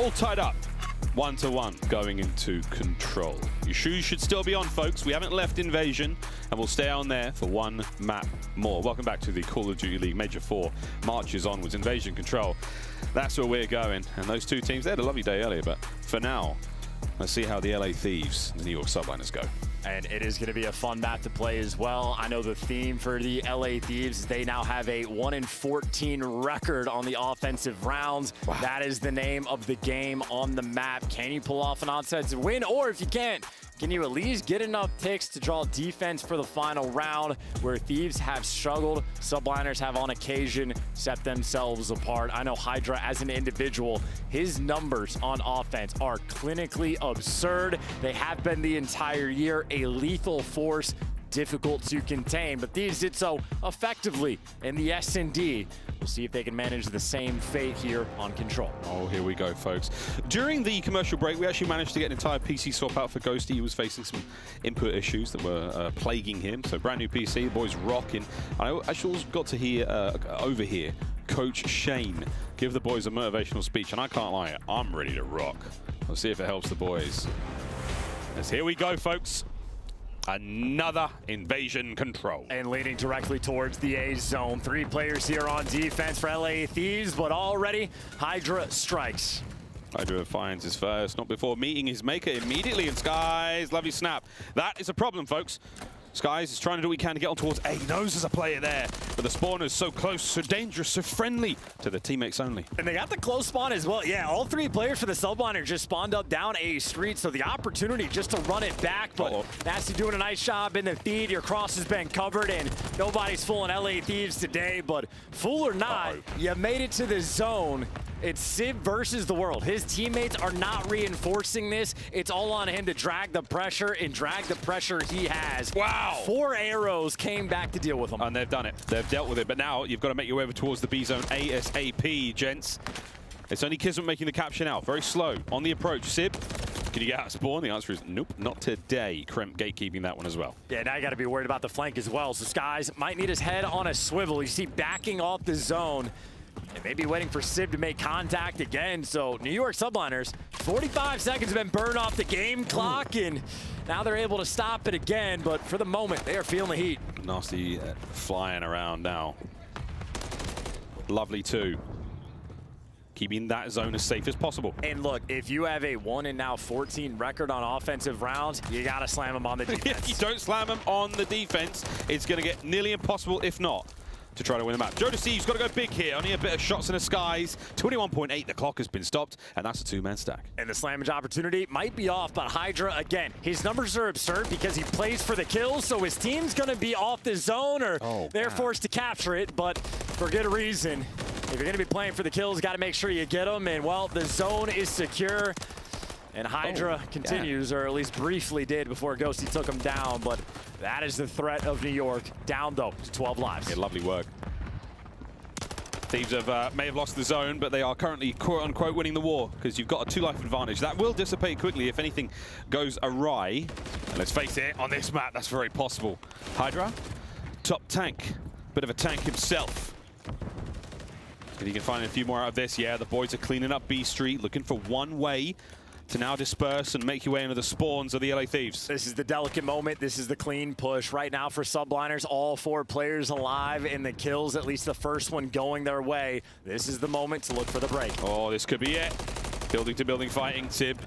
all tied up. 1-1 going into control. Your shoes should still be on, folks. We haven't left Invasion, and we'll stay on there for one map more. Welcome back to the Call of Duty League Major 4 marches onwards. Invasion control. That's where we're going. And those two teams, they had a lovely day earlier, but for now, let's see how the LA Thieves and the New York Subliners go. And it is going to be a fun map to play as well. I know the theme for the LA Thieves is they now have a 1-14 record on the offensive rounds. Wow. That is the name of the game on the map. Can you pull off an offensive win? Or if you can't, can you at least get enough ticks to draw defense for the final round, where Thieves have struggled, Subliners have on occasion set themselves apart. I know Hydra as an individual, his numbers on offense are clinically absurd. They have been the entire year, a lethal force, difficult to contain, but Thieves did so effectively in the S&D. We'll see if they can manage the same fate here on Control. Oh, here we go, folks. During the commercial break, we actually managed to get an entire PC swap out for Ghosty. He was facing some input issues that were plaguing him. So brand new PC, the boys rocking. I actually also got to hear, overhear Coach Shane give the boys a motivational speech, and I can't lie, I'm ready to rock. Let's see if it helps the boys. As here we go, folks. Another invasion control. And leading directly towards the A zone. 3 players here on defense for LA Thieves, but already Hydra strikes. Hydra finds his first, not before meeting his maker immediately, and Skies, lovely snap. That is a problem, folks. Skies is trying to do what he can to get on towards A. He knows there's a player there, but the spawners so close, so dangerous, so friendly to the teammates only. And they got the close spawn as well. Yeah, all 3 players for the Subliner just spawned up down A street, so the opportunity just to run it back, but Nasty doing a nice job in the feed. Your cross has been covered, and nobody's fooling LA Thieves today, but fool or not, you made it to the zone. It's Sib versus the world. His teammates are not reinforcing this. It's all on him to drag the pressure, and drag the pressure he has. Wow. 4 arrows came back to deal with him. And they've done it. They've dealt with it. But now you've got to make your way over towards the B zone ASAP, gents. It's only Kismet making the capture now. Very slow on the approach. Sib, can you get out of spawn? The answer is nope, not today. Kremp gatekeeping that one as well. Yeah, now you got to be worried about the flank as well. So Skies might need his head on a swivel. You see backing off the zone. And maybe waiting for Sib to make contact again. So New York Subliners, 45 seconds have been burned off the game clock, and now they're able to stop it again. But for the moment, they are feeling the heat. Nasty flying around now. Lovely too. Keeping that zone as safe as possible. And look, if you have a 1 and now 14 record on offensive rounds, you got to slam them on the defense. If you don't slam them on the defense, it's going to get nearly impossible, if not, to try to win the map. Joe Deceive's got to go big here. Only a bit of shots in the skies. 21.8, the clock has been stopped, and that's a 2-man stack. And the slammage opportunity might be off, but Hydra, again, his numbers are absurd because he plays for the kills, so his team's going to be off the zone, or they're forced to capture it, but for good reason. If you're going to be playing for the kills, got to make sure you get them, and, well, the zone is secure. And Hydra continues, or at least briefly did before Ghosty took him down, but that is the threat of New York. Down, though, to 12 lives. Yeah, lovely work. Thieves may have lost the zone, but they are currently, quote-unquote, winning the war, because you've got a 2-life advantage. That will dissipate quickly if anything goes awry. And let's face it, on this map, that's very possible. Hydra, top tank. Bit of a tank himself. If you can find a few more out of this, yeah, the boys are cleaning up B Street, looking for one way to now disperse and make your way into the spawns of the LA Thieves. This is the delicate moment. This is the clean push. Right now for Subliners, all 4 players alive in the kills, at least the first one going their way. This is the moment to look for the break. Oh, this could be it. Building to building fighting. Sib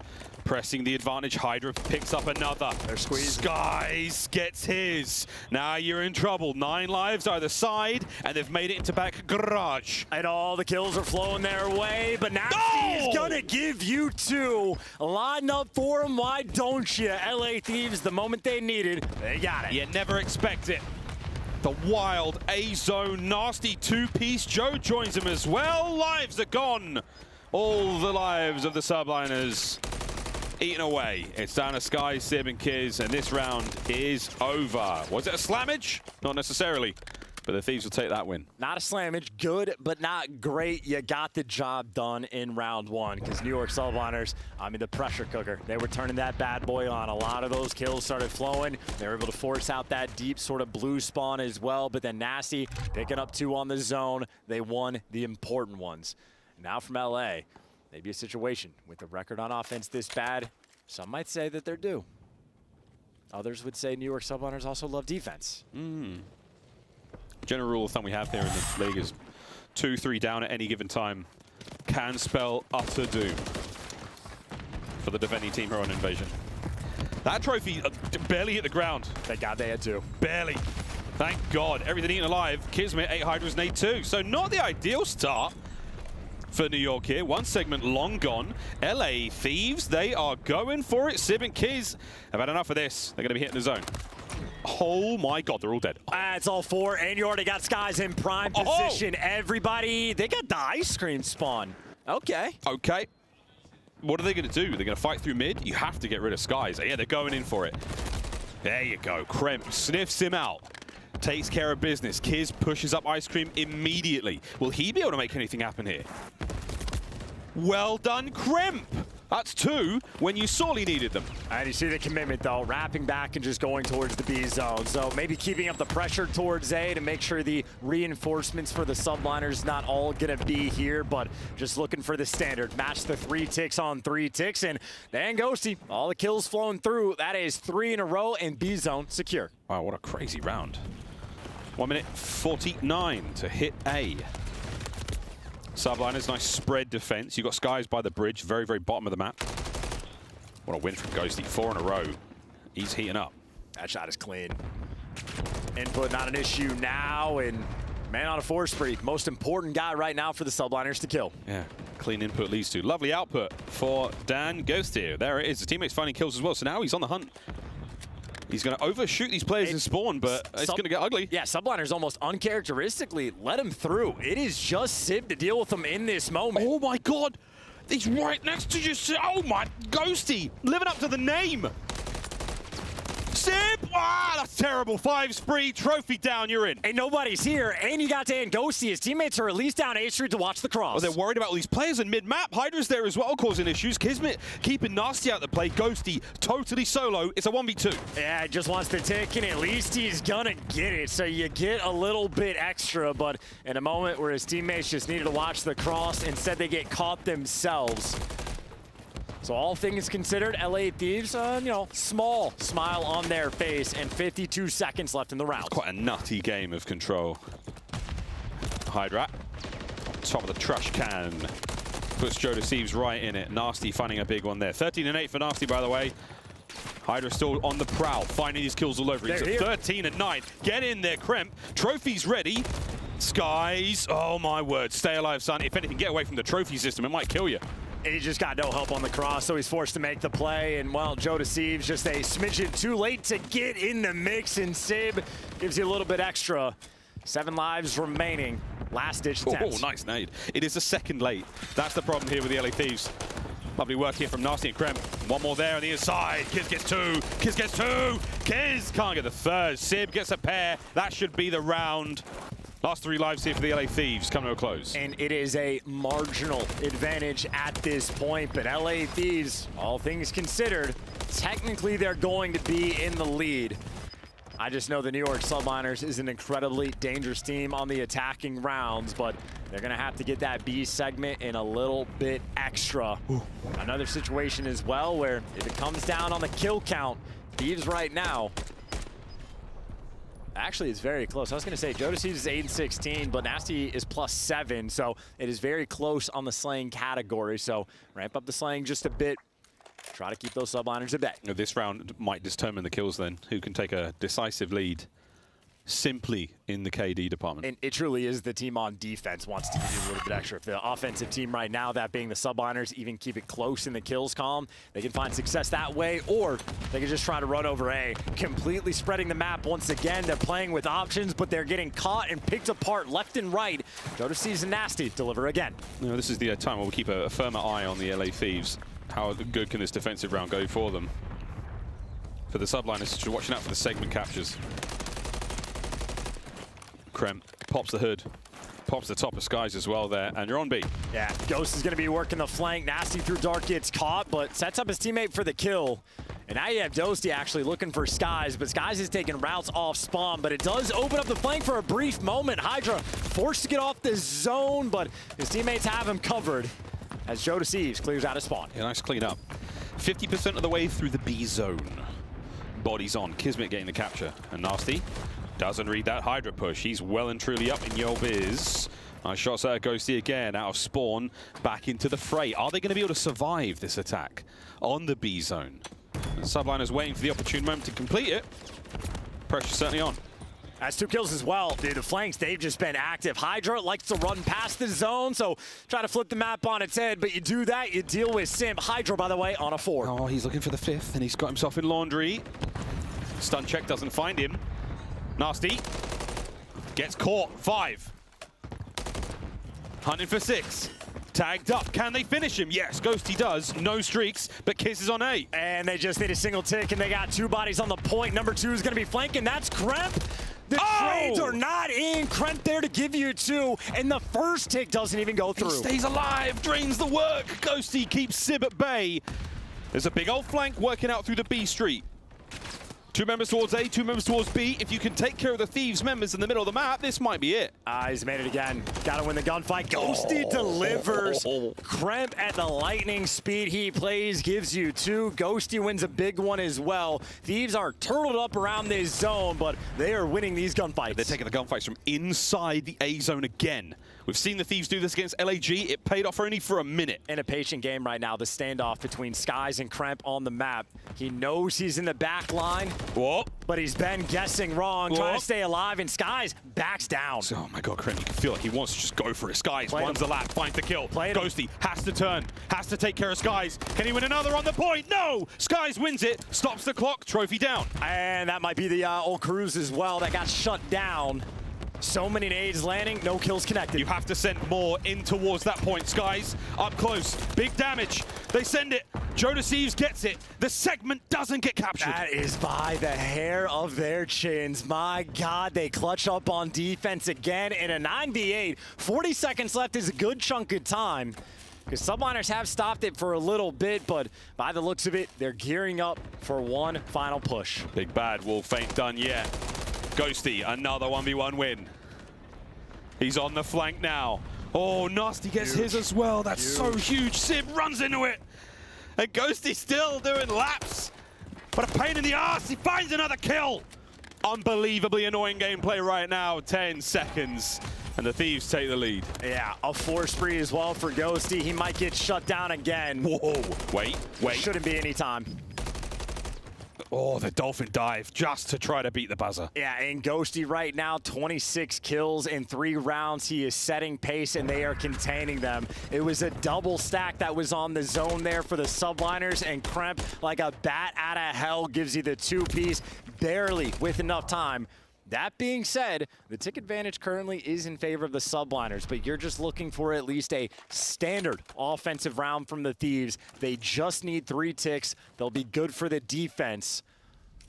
pressing the advantage. Hydra picks up another. They're squeezed. Skies gets his. Now you're in trouble. 9 lives either side, and they've made it into back garage. And all the kills are flowing their way, but Nasty's gonna give you 2. Line up for him, why don't you? LA Thieves, the moment they needed, they got it. You never expect it. The wild A-zone, Nasty 2-piece. Joe joins him as well. Lives are gone. All the lives of the Subliners eaten away. It's down to Sky, Sib, and Kiz, and this round is over. Was it a slammage? Not necessarily, but the Thieves will take that win. Not a slammage, good, but not great. You got the job done in round 1, because New York Subliners, I mean, the pressure cooker, they were turning that bad boy on. A lot of those kills started flowing. They were able to force out that deep sort of blue spawn as well, but then Nasty picking up 2 on the zone. They won the important ones. Now from LA, maybe a situation with a record on offense this bad. Some might say that they're due. Others would say New York Subliners also love defense. General rule of thumb we have here in the league is 2-3 down at any given time can spell utter doom for the defending team here on Invasion. That trophy barely hit the ground. Thank God they had to. Barely. Thank God. Everything eaten alive. Kismet, 8 Hydras, nade 2. So not the ideal start for New York here. One segment long gone. LA Thieves, they are going for it. Sib and Kiz have had enough of this. They're going to be hitting the zone. Oh my God, they're all dead. It's all 4, and you already got Skies in prime position. Everybody, they got the ice cream spawn. Okay. Okay. What are they going to do? They're going to fight through mid? You have to get rid of Skies. Yeah, they're going in for it. There you go. Kremp sniffs him out. Takes care of business. Kiz pushes up ice cream immediately. Will he be able to make anything happen here? Well done, Kremp. That's 2 when you sorely needed them. And you see the commitment, though, wrapping back and just going towards the B zone. So maybe keeping up the pressure towards A to make sure the reinforcements for the Subliners not all going to be here, but just looking for the standard. Match the 3 ticks on 3 ticks. And Dan Ghosty, all the kills flowing through. That is 3 in a row, and B zone secure. Wow, what a crazy round. 1 minute 49 to hit A. Subliners, nice spread defense. You got Skies by the bridge, very, very bottom of the map. What a win from Ghosty, 4 in a row. He's heating up. That shot is clean. Input not an issue now, and man on a 4 spree. Most important guy right now for the Subliners to kill. Yeah, clean input leads to. Lovely output for Dan Ghosty. There it is. His teammates finding kills as well, so now he's on the hunt. He's going to overshoot these players in spawn, but it's going to get ugly. Yeah, Subliners almost uncharacteristically let him through. It is just Sib to deal with him in this moment. Oh my God, he's right next to you. Oh my, Ghosty, living up to the name. Sib, that's terrible. 5 spree, trophy down, you're in. And nobody's here, and you got Dan Ghosty. His teammates are at least down A Street to watch the cross. Well, they're worried about all these players in mid-map. Hydra's there as well, causing issues. Kismet keeping Nasty out the play. Ghosty totally solo. It's a 1v2. Yeah, he just wants the tick, and at least he's gonna get it. So you get a little bit extra, but in a moment where his teammates just needed to watch the cross, instead they get caught themselves. So all things considered, LA Thieves, small smile on their face, and 52 seconds left in the round. Quite a nutty game of control. Hydra, top of the trash can. Puts Joe Deceives right in it. Nasty finding a big one there. 13 and 8 for Nasty, by the way. Hydra still on the prowl, finding these kills all over. He's at 13 and 9. Get in there, Kremp. Trophy's ready. Skies, oh my word. Stay alive, son. If anything, get away from the trophy system. It might kill you. He just got no help on the cross, so he's forced to make the play. And, well, Joe Deceives just a smidgen too late to get in the mix, and Sib gives you a little bit extra. 7 lives remaining. Last-ditch attempt. Oh, nice nade. It is a second late. That's the problem here with the LA Thieves. Lovely work here from Nasty and Kremp. One more there on the inside. Kiz gets 2. Kiz gets 2. Kiz can't get the 3rd. Sib gets a pair. That should be the round. Last 3 lives here for the LA Thieves come to a close. And it is a marginal advantage at this point, but LA Thieves, all things considered, technically they're going to be in the lead. I just know the New York Subliners is an incredibly dangerous team on the attacking rounds, but they're going to have to get that B segment in a little bit extra. Ooh. Another situation as well where if it comes down on the kill count, Thieves right now, actually, it's very close. I was going to say, Joe Deceives is 8 and 16, but Nasty is +7, so it is very close on the slaying category. So ramp up the slaying just a bit. Try to keep those Subliners at bay. This round might determine the kills then. Who can take a decisive lead simply in the KD department. And it truly is the team on defense wants to give you a little bit extra. If the offensive team right now, that being the Subliners, even keep it close in the kills column, they can find success that way, or they can just try to run over A, completely spreading the map once again. They're playing with options, but they're getting caught and picked apart left and right. Joe Deceives and Nasty deliver again. You know, this is the time where we'll keep a firmer eye on the LA Thieves. How good can this defensive round go for them? For the Subliners, you're watching out for the segment captures. Kremp pops the hood, pops the top of Skies as well there, and you're on B. Yeah, Ghost is going to be working the flank. Nasty through dark gets caught, but sets up his teammate for the kill. And now you have Dosty actually looking for Skies, but Skies is taking routes off spawn, but it does open up the flank for a brief moment. Hydra forced to get off the zone, but his teammates have him covered. as Joe Deceives clears out his spawn. Yeah, nice clean up. 50% of the way through the B zone. Bodies on. Kismet getting the capture. And Nasty doesn't read that Hydra push. He's well and truly up in Yo Biz. Nice shots at Ghosty again, out of spawn, back into the fray. Are they going to be able to survive this attack on the B zone? The Subliners waiting for the opportune moment to complete it. Pressure certainly on. That's 2 kills as well. Dude, the flanks, they've just been active. Hydra likes to run past the zone, so try to flip the map on its head, but you do that, you deal with Sim. Hydra, by the way, on a 4. Oh, he's looking for the 5th, and he's got himself in laundry. Stun check doesn't find him. Nasty gets caught. 5. Hunting for 6. Tagged up. Can they finish him? Yes, Ghosty does. No streaks, but Kiss is on 8. And they just need a single tick, and they got 2 bodies on the point. Number 2 is going to be flanking. That's Kremp. The trades are not in. Kremp there to give you 2, and the first tick doesn't even go through. He stays alive, drains the work. Ghosty keeps Sib at bay. There's a big old flank working out through the B street. 2 members towards A, 2 members towards B. If you can take care of the Thieves members in the middle of the map, this might be it. He's made it again. Got to win the gunfight. Ghosty delivers. Kremp at the lightning speed he plays gives you 2. Ghosty wins a big one as well. Thieves are turtled up around this zone, but they are winning these gunfights. They're taking the gunfights from inside the A zone again. We've seen the Thieves do this against LAG. It paid off only for a minute. In a patient game right now, the standoff between Skies and Kremp on the map. He knows he's in the back line, but he's been guessing wrong, trying to stay alive, and Skies backs down. Oh my god, Kremp, you can feel like he wants to just go for it. Skies runs the lap, finds the kill. Ghosty has to turn, has to take care of Skies. Can he win another on the point? No! Skies wins it, stops the clock, trophy down. And that might be the old Cruise as well that got shut down. So many nades landing, no kills connected. You have to send more in towards that point. Skies up close, big damage. They send it. Joe Deceives gets it. The segment doesn't get captured. That is by the hair of their chins. My God, they clutch up on defense again in a 9v8. 40 seconds left is a good chunk of time, because Subliners have stopped it for a little bit, but by the looks of it, they're gearing up for one final push. Big bad wolf ain't done yet. Ghosty, another 1v1 win. He's on the flank now. Oh, Nasty gets his as well. That's so huge. Sib runs into it. And Ghosty still doing laps. What a pain in the ass. He finds another kill. Unbelievably annoying gameplay right now. 10 seconds. And the Thieves take the lead. Yeah, a 4 spree as well for Ghosty. He might get shut down again. Whoa. Wait. Shouldn't be any time. Oh, the Dolphin dive just to try to beat the buzzer. Yeah, and Ghosty right now, 26 kills in 3 rounds. He is setting pace, and they are containing them. It was a double stack that was on the zone there for the Subliners, and Kremp, like a bat out of hell, gives you the 2-piece, barely with enough time. That being said, the tick advantage currently is in favor of the Subliners, but you're just looking for at least a standard offensive round from the Thieves. They just need 3 ticks. They'll be good for the defense.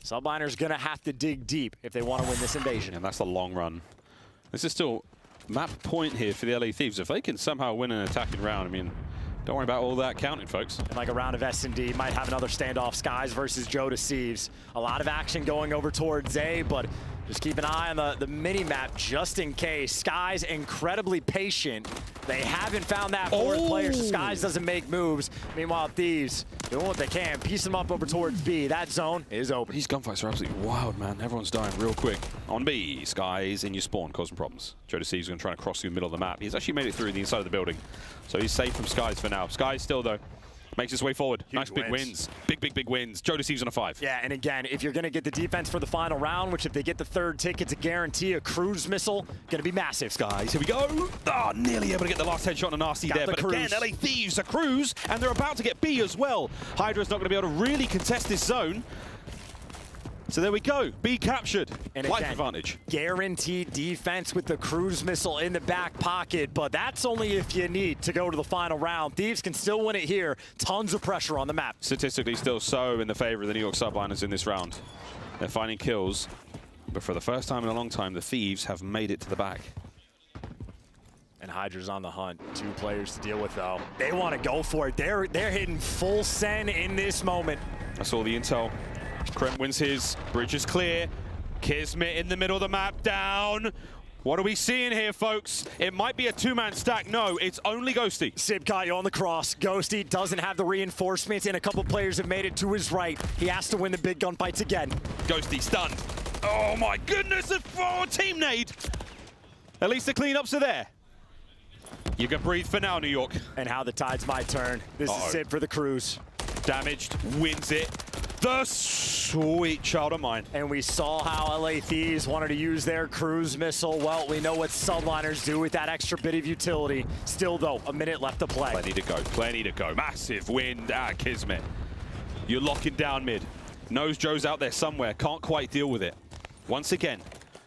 Subliners gonna have to dig deep if they want to win this invasion. And that's the long run. This is still map point here for the LA Thieves. If they can somehow win an attacking round, I mean, don't worry about all that counting, folks. And like a round of S&D, might have another standoff. Skies versus Joe Deceives. A lot of action going over towards A, but just keep an eye on the mini-map just in case. Skies incredibly patient. They haven't found that 4th player, so Skies doesn't make moves. Meanwhile, Thieves doing what they can. Piece them up over towards B. That zone is open. These gunfights are absolutely wild, man. Everyone's dying real quick. On B, Skies in your spawn, causing problems. Joe Deceives is going to try to cross through the middle of the map. He's actually made it through the inside of the building, so he's safe from Skies for now. Skies still, though, makes his way forward. Nice big wins. Big wins. Joe Deceives on a 5. Yeah, and again, if you're going to get the defense for the final round, which if they get the 3rd tick, it's a guarantee. A cruise missile going to be massive. Skies, here we go. Oh, nearly able to get the last headshot on Nasty there. But again, LA Thieves, a cruise, and they're about to get B as well. Hydra's not going to be able to really contest this zone. So there we go, B captured, and life again, advantage. Guaranteed defense with the cruise missile in the back pocket, but that's only if you need to go to the final round. Thieves can still win it here. Tons of pressure on the map. Statistically still so in the favor of the New York Subliners in this round. They're finding kills, but for the first time in a long time, the Thieves have made it to the back. And Hydra's on the hunt. 2 players to deal with, though. They want to go for it. They're hitting full send in this moment. That's all the intel. Kremp wins his. Bridge is clear. Kismet in the middle of the map, down. What are we seeing here, folks? It might be a two-man stack. No, it's only Ghosty. Sib got you on the cross. Ghosty doesn't have the reinforcements, and a couple players have made it to his right. He has to win the big gunfights again. Ghosty stunned. Oh my goodness, a team nade. At least the cleanups are there. You can breathe for now, New York. And how the tides might turn. This is Sib for the cruise. Damaged, wins it. The sweet child of mine. And we saw how LA Thieves wanted to use their cruise missile. Well, we know what Subliners do with that extra bit of utility. Still, though, a minute left to play. Plenty to go, plenty to go. Massive win, Kismet. You're locking down mid. Knows Joe's out there somewhere, can't quite deal with it. Once again,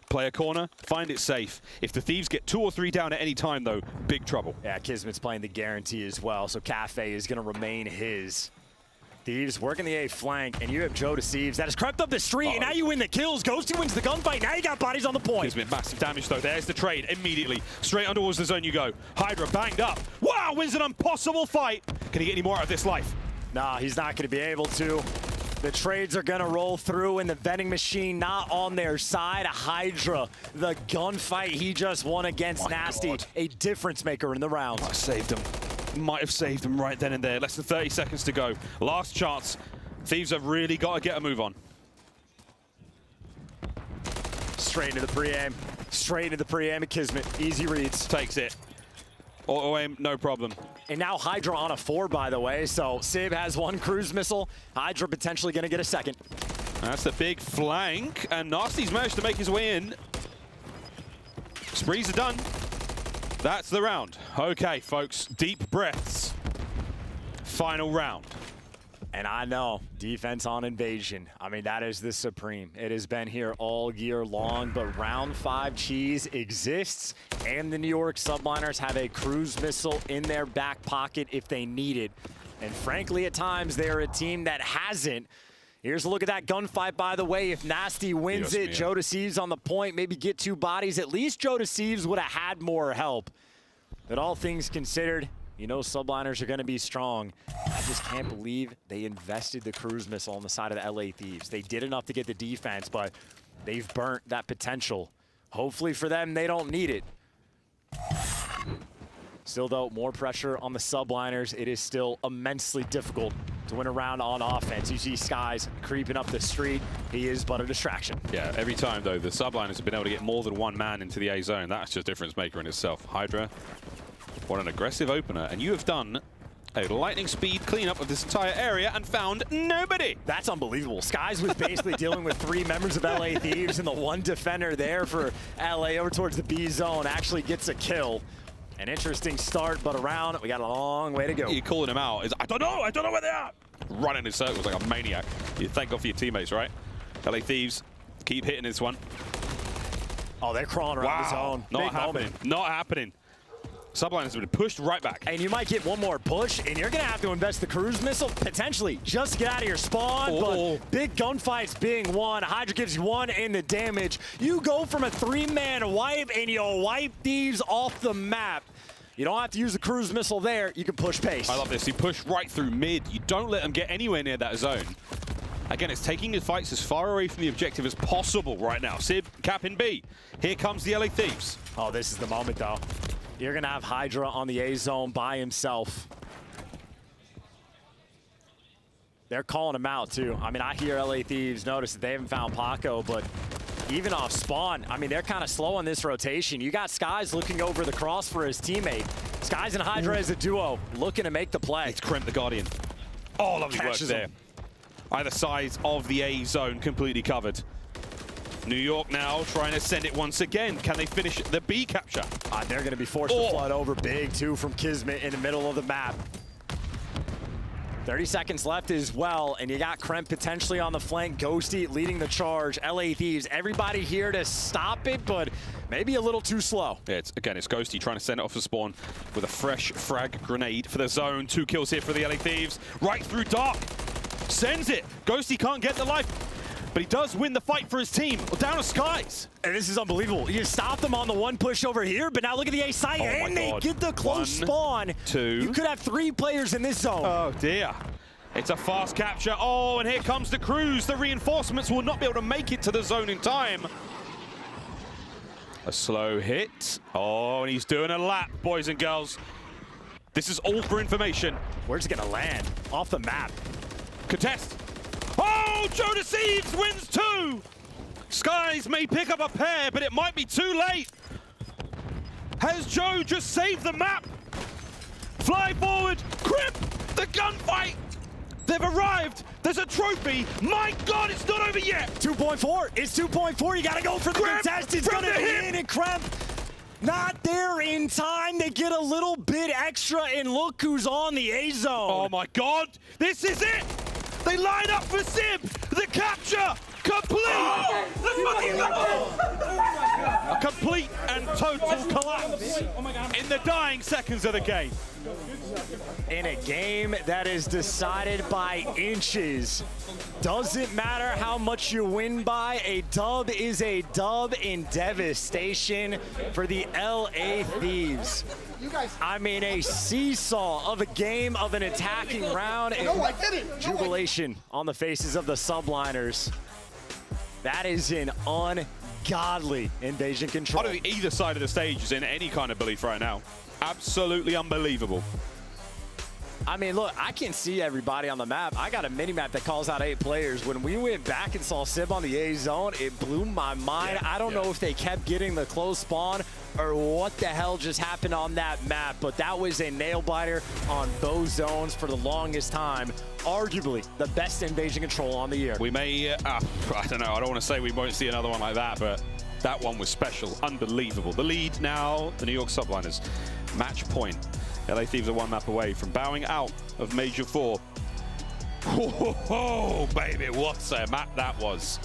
play a corner, find it safe. If the Thieves get 2 or 3 down at any time, though, big trouble. Yeah, Kismet's playing the guarantee as well, so Cafe is going to remain his. Thieves working the A flank, and you have Joe Deceives that has crept up the street, and now you win the kills. Ghosty wins the gunfight. Now you got bodies on the point. Kismet, massive damage though. There's the trade immediately. Straight on towards the zone you go. Hydra banged up. Wow, wins an impossible fight. Can he get any more out of this life? Nah, he's not going to be able to. The trades are going to roll through, and the vending machine not on their side. Hydra, the gunfight he just won against Nasty, God. a difference maker in the round. I saved him. Might have saved him right then and there. Less than 30 seconds to go. Last chance. Thieves have really got to get a move on. Straight into the pre-aim. Straight into the pre-aim at Kismet. Easy reads. Takes it. Auto aim, no problem. And now Hydra on a 4, by the way. So Sib has 1 cruise missile. Hydra potentially going to get a second. That's the big flank. And Nasty's managed to make his way in. Sprees are done. That's the round. Okay, folks, deep breaths. Final round. And I know, defense on invasion. I mean, that is the supreme. It has been here all year long, but round 5 cheese exists, and the New York Subliners have a cruise missile in their back pocket if they need it. And frankly, at times, they're a team that hasn't. Here's a look at that gunfight, by the way. If Nasty wins it, Joe Deceives on the point, maybe get 2 bodies. At least Joe Deceives would have had more help. But all things considered, you know Subliners are going to be strong. I just can't believe they invested the cruise missile on the side of the LA Thieves. They did enough to get the defense, but they've burnt that potential. Hopefully for them, they don't need it. Still, though, more pressure on the Subliners. It is still immensely difficult to win a round on offense. You see Skies creeping up the street. He is but a distraction. Yeah, every time, though, the Subliners have been able to get more than 1 man into the A zone. That's just a difference maker in itself. Hydra, what an aggressive opener. And you have done a lightning speed cleanup of this entire area and found nobody. That's unbelievable. Skies was basically dealing with 3 members of LA Thieves, and the 1 defender there for LA over towards the B zone actually gets a kill. An interesting start, but around, we got a long way to go. You're calling him out. I don't know where they are. Running in circles like a maniac. You thank God for your teammates, right? LA Thieves, keep hitting this one. Oh, they're crawling around the zone. Not happening. Not happening. Subliners have been pushed right back. And you might get 1 more push, and you're going to have to invest the cruise missile, potentially, just to get out of your spawn. But big gunfights being won. Hydra gives you 1 in the damage. You go from a 3-man wipe, and you wipe Thieves off the map. You don't have to use the cruise missile there. You can push pace. I love this. You push right through mid. You don't let them get anywhere near that zone. Again, it's taking the fights as far away from the objective as possible right now. Sib, cap in B. Here comes the LA Thieves. Oh, this is the moment, though. You're going to have Hydra on the A zone by himself. They're calling him out, too. I mean, I hear LA Thieves notice that they haven't found Paco, but even off spawn, I mean, they're kind of slow on this rotation. You got Skies looking over the cross for his teammate. Skies and Hydra as a duo looking to make the play. It's Kremp the Guardian. Oh, lovely work there. Either side of the A zone completely covered. New York now trying to send it once again. Can they finish the B capture? They're going to be forced to flood over big, too, from Kismet in the middle of the map. 30 seconds left as well, and you got Kremp potentially on the flank. Ghosty leading the charge. LA Thieves, everybody here to stop it, but maybe a little too slow. Yeah, it's Ghosty trying to send it off the spawn with a fresh frag grenade for the zone. 2 kills here for the LA Thieves. Right through dark. Sends it. Ghosty can't get the life, but he does win the fight for his team. Down to Skies. And this is unbelievable. You stopped them on the 1 push over here, but now look at the A site, and they get the close spawn. 2. You could have 3 players in this zone. Oh, dear. It's a fast capture. Oh, and here comes the cruise. The reinforcements will not be able to make it to the zone in time. A slow hit. Oh, and he's doing a lap, boys and girls. This is all for information. Where's it gonna land? Off the map. Contest. Oh, Joe Deceives wins 2. Skies may pick up a pair, but it might be too late. Has Joe just saved the map? Fly forward, Crimp, the gunfight. They've arrived. There's a trophy. My God, it's not over yet. 2.4. It's 2.4. You gotta go for the Crimp contest. It's from gonna the be hip. in, and Crimp not there in time. They get a little bit extra, and look who's on the A zone. Oh my God, this is it. They line up for Sib. The capture complete. A complete and total collapse in the dying seconds of the game. In a game that is decided by inches. Doesn't matter how much you win by, a dub is a dub in devastation for the LA Thieves. I mean, a seesaw of a game of an attacking round and jubilation on the faces of the Subliners. That is an ungodly invasion control. I don't think either side of the stage is in any kind of belief right now. Absolutely unbelievable. I mean, look, I can see everybody on the map. I got a mini-map that calls out 8 players. When we went back and saw Sib on the A zone, it blew my mind. I don't know if they kept getting the close spawn or what the hell just happened on that map, but that was a nail-biter on those zones for the longest time. Arguably the best invasion control on the year. We may, I don't know, I don't want to say we won't see another one like that, but that one was special, unbelievable. The lead now, the New York Subliners. Match point. LA Thieves are 1 map away from bowing out of Major 4. Oh, baby, what a map that was.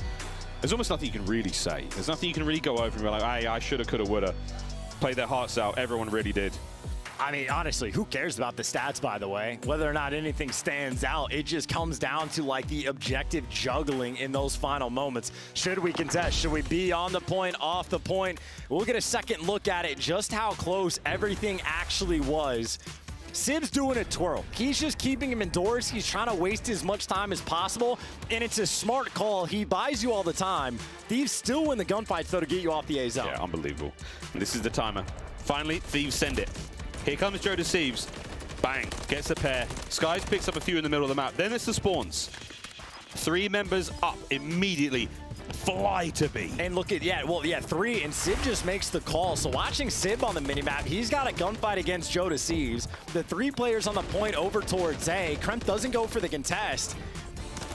There's almost nothing you can really say. There's nothing you can really go over and be like, hey, I shoulda, coulda, woulda. Played their hearts out. Everyone really did. I mean, honestly, who cares about the stats, by the way? Whether or not anything stands out, it just comes down to, like, the objective juggling in those final moments. Should we contest? Should we be on the point, off the point? We'll get a second look at it, just how close everything actually was. Sib's doing a twirl. He's just keeping him indoors. He's trying to waste as much time as possible, and it's a smart call. He buys you all the time. Thieves still win the gunfights, though, to get you off the A zone. Yeah, unbelievable. And this is the timer. Finally, Thieves send it. Here comes Joe Deceives. Bang, gets the pair. Skies picks up a few in the middle of the map. Then it's the spawns. 3 members up immediately. Fly to B. And look at, 3, and Sib just makes the call. So watching Sib on the minimap, he's got a gunfight against Joe Deceives. The 3 players on the point over towards A. Kremp doesn't go for the contest.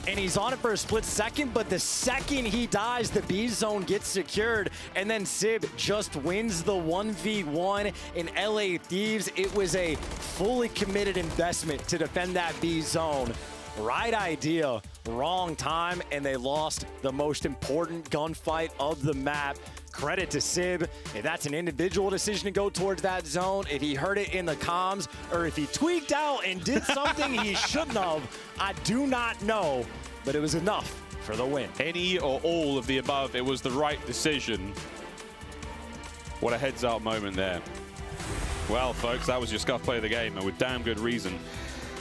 And he's on it for a split second, but the second he dies, the B zone gets secured, and then Sib just wins the 1v1 in LA Thieves. It was a fully committed investment to defend that B zone. Right idea, wrong time, and they lost the most important gunfight of the map. Credit to Sib. If that's an individual decision to go towards that zone, if he heard it in the comms, or if he tweaked out and did something he shouldn't have, I do not know, but it was enough for the win. Any or all of the above, it was the right decision. What a heads-up moment there. Well, folks, that was your scuff play of the game, and with damn good reason.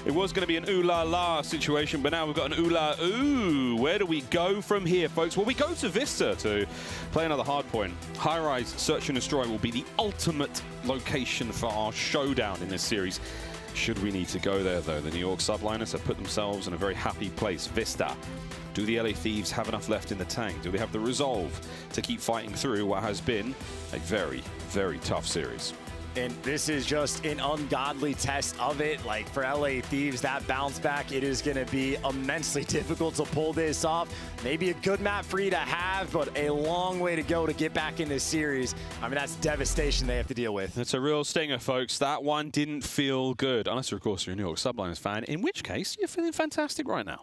It was going to be an ooh-la-la situation, but now we've got an ooh-la-ooh. Where do we go from here, folks? Well, we go to Vista to play another hardpoint. High-rise Search and Destroy will be the ultimate location for our showdown in this series. Should we need to go there, though? The New York Subliners have put themselves in a very happy place. Vista. Do the LA Thieves have enough left in the tank? Do they have the resolve to keep fighting through what has been a very, very tough series? And this is just an ungodly test of it. Like, for LA Thieves, that bounce back, it is going to be immensely difficult to pull this off. Maybe a good map for you to have, but a long way to go to get back in this series. I mean, that's devastation they have to deal with. It's a real stinger, folks. That one didn't feel good. Unless, of course, you're a New York Subliners fan, in which case, you're feeling fantastic right now.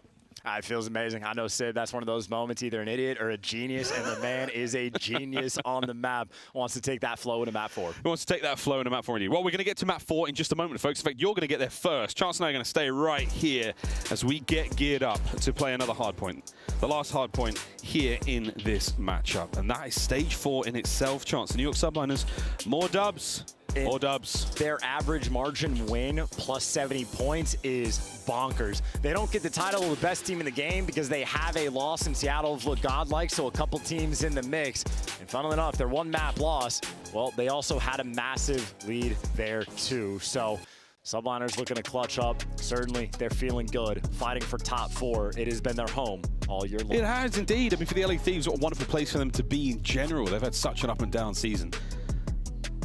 It feels amazing. I know Sid, that's one of those moments, either an idiot or a genius, and the man is a genius on the map. Wants to take that flow into map 4. He wants to take that flow into map 4 indeed. Well, we're going to get to map 4 in just a moment, folks. In fact, you're going to get there first. Chance and I are going to stay right here as we get geared up to play another hardpoint. The last hardpoint here in this matchup. And that is stage 4 in itself. Chance, the New York Subliners, more dubs Or dubs. Their average margin win plus 70 points is bonkers. They don't get the title of the best team in the game because they have a loss, and Seattle have looked godlike, so a couple teams in the mix. And funnily enough, their one map loss, well, they also had a massive lead there too. So Subliners looking to clutch up. Certainly, they're feeling good, fighting for top 4. It has been their home all year long. It has indeed. I mean, for the LA Thieves, what a wonderful place for them to be in general. They've had such an up and down season.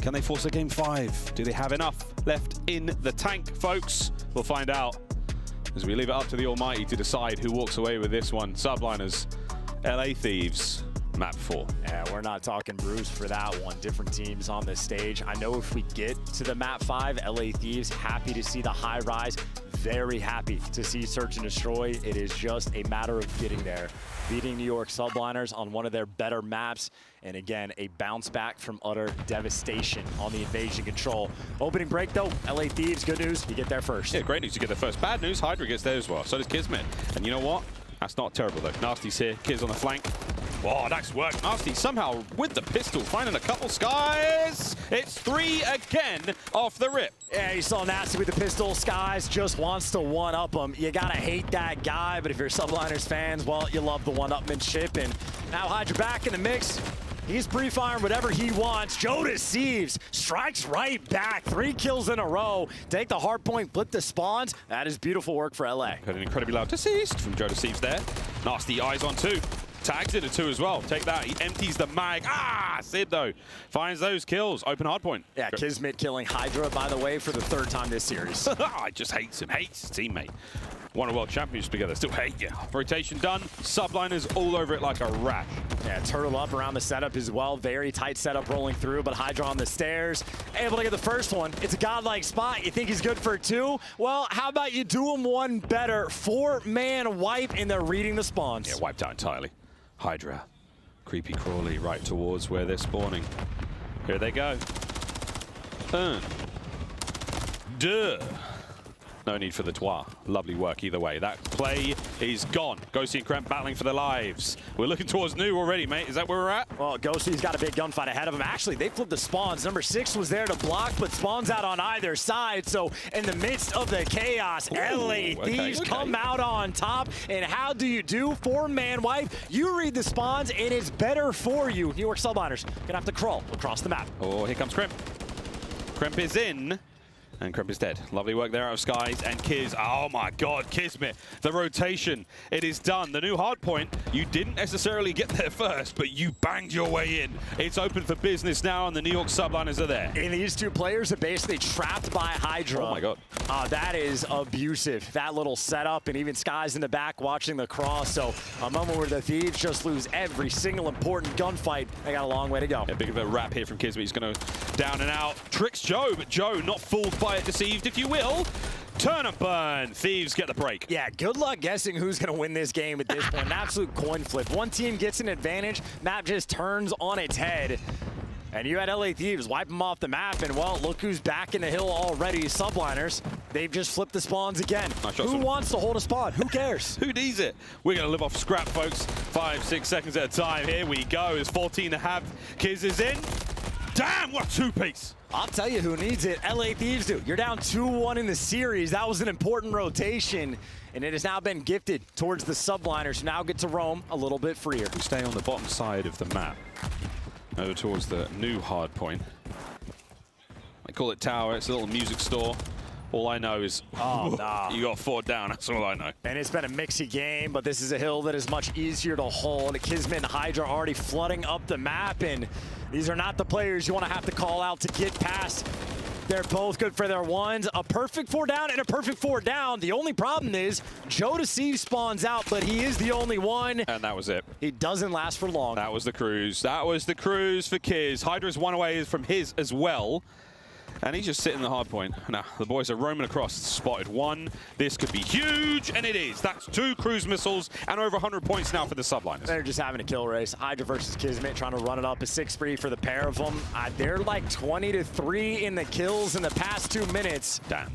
Can they force a game 5? Do they have enough left in the tank, folks? We'll find out as we leave it up to the Almighty to decide who walks away with this one. Subliners, LA Thieves, map 4. Yeah, we're not talking bruise for that one. Different teams on the stage. I know if we get to the map 5, LA Thieves, happy to see the high rise. Very happy to see Search and Destroy. It is just a matter of getting there. Beating New York Subliners on one of their better maps. And again, a bounce back from utter devastation on the invasion control. Opening break though, LA Thieves, good news, you get there first. Yeah, great news, you get there first. Bad news, Hydra gets there as well. So does Kismet. And you know what? That's not terrible though. Nasty's here, Kiz on the flank. Oh, nice work. Nasty somehow with the pistol, finding a couple skies. It's 3 again off the rip. Yeah, you saw Nasty with the pistol. Skies just wants to one-up him. You gotta hate that guy, but if you're Subliners fans, well, you love the one-upmanship. And now Hydra back in the mix. He's pre-firing whatever he wants. Joe Deceives strikes right back. 3 kills in a row. Take the hard point, flip the spawns. That is beautiful work for LA. Had an incredibly loud deceased from Joe Deceives there. Nasty eyes on 2. Tags into 2 as well. Take that. He empties the mag. Ah, Sid though finds those kills. Open hardpoint. Yeah, Kismet killing Hydra, by the way, for the 3rd time this series. I just hates him. Hates his teammate. Won a world championship together. Still hate you. Rotation done. Subliners all over it like a rash. Yeah, turtle up around the setup as well. Very tight setup rolling through, but Hydra on the stairs. Able to get the first one. It's a godlike spot. You think he's good for 2? Well, how about you do him one better? 4-man wipe, and they're reading the spawns. Yeah, wiped out entirely. Hydra. Creepy crawly right towards where they're spawning. Here they go. Duh. No need for the toit. Lovely work either way. That play is gone. Ghosty and Kremp battling for their lives. We're looking towards new already, mate. Is that where we're at? Well, Ghosty's got a big gunfight ahead of him. Actually, they flipped the spawns. Number 6 was there to block, but spawns out on either side. So in the midst of the chaos, LA Thieves come out on top. And how do you do? 4-man wipe. You read the spawns, and it's better for you. New York Subliners gonna have to crawl across the map. Oh, here comes Kremp. Kremp is in. And Kremp is dead. Lovely work there out of Skies and Kiz. Oh my God, Kismet. The rotation, it is done. The new hard point, you didn't necessarily get there first, but you banged your way in. It's open for business now, and the New York Subliners are there. And these 2 players are basically trapped by Hydra. Oh my God. That is abusive. That little setup, and even Skies in the back watching the cross. So a moment where the Thieves just lose every single important gunfight. They got a long way to go. A big of a wrap here from Kismet. He's going to down and out. Tricks Joe, but Joe not fooled by it, deceived, if you will. Turn and burn. Thieves get the break. Yeah, good luck guessing who's going to win this game at this point. An absolute coin flip. One team gets an advantage, map just turns on its head. And you had LA Thieves wipe them off the map, and well, look who's back in the hill already. Subliners, they've just flipped the spawns again. Who wants to hold a spawn? Who cares? Who needs it? We're going to live off scrap, folks. 5-6 seconds at a time. Here we go. It's 14 to have. Kiz is in. Damn, what a 2-piece. I'll tell you who needs it. LA Thieves do. You're down 2-1 in the series. That was an important rotation, and it has now been gifted towards the Subliners, who now get to roam a little bit freer. We stay on the bottom side of the map, over towards the new hard point. I call it tower. It's a little music store. All I know is you got 4 down. That's all I know. And it's been a mixy game, but this is a hill that is much easier to hold. Kismet and Hydra already flooding up the map, and these are not the players you want to have to call out to get past. They're both good for their ones. A perfect 4 down and a perfect 4 down. The only problem is Joe Deceive spawns out, but he is the only one. And that was it. He doesn't last for long. That was the cruise. That was the cruise for Kiz. Hydra's one away from his as well. And he's just sitting in the hard point. Now, the boys are roaming across, spotted 1. This could be huge, and it is. That's 2 cruise missiles and over 100 points now for the Subliners. They're just having a kill race. Hydra versus Kismet trying to run it up a 6-3 for the pair of them. They're like 20-3 in the kills in the past 2 minutes. Damn.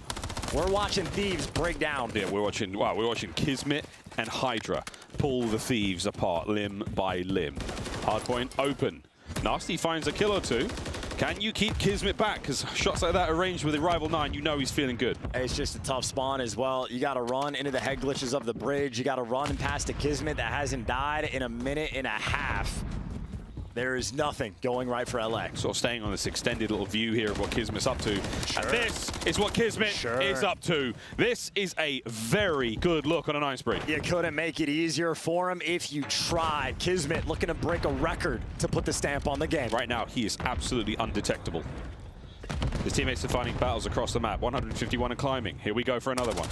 We're watching Thieves break down. Yeah, we're watching Kismet and Hydra pull the Thieves apart limb by limb. Hardpoint open. Nasty finds a kill or 2. Can you keep Kismet back? Because shots like that arranged with a rival 9, you know he's feeling good. It's just a tough spawn as well. You got to run into the head glitches of the bridge. You got to run past a Kismet that hasn't died in a minute and a half. There is nothing going right for LA. Sort of staying on this extended little view here of what Kismet's up to. Sure. And this is what Kismet is up to. This is a very good look on a 9 spree. You couldn't make it easier for him if you tried. Kismet looking to break a record to put the stamp on the game. Right now, he is absolutely undetectable. His teammates are finding battles across the map. 151 and climbing. Here we go for another one.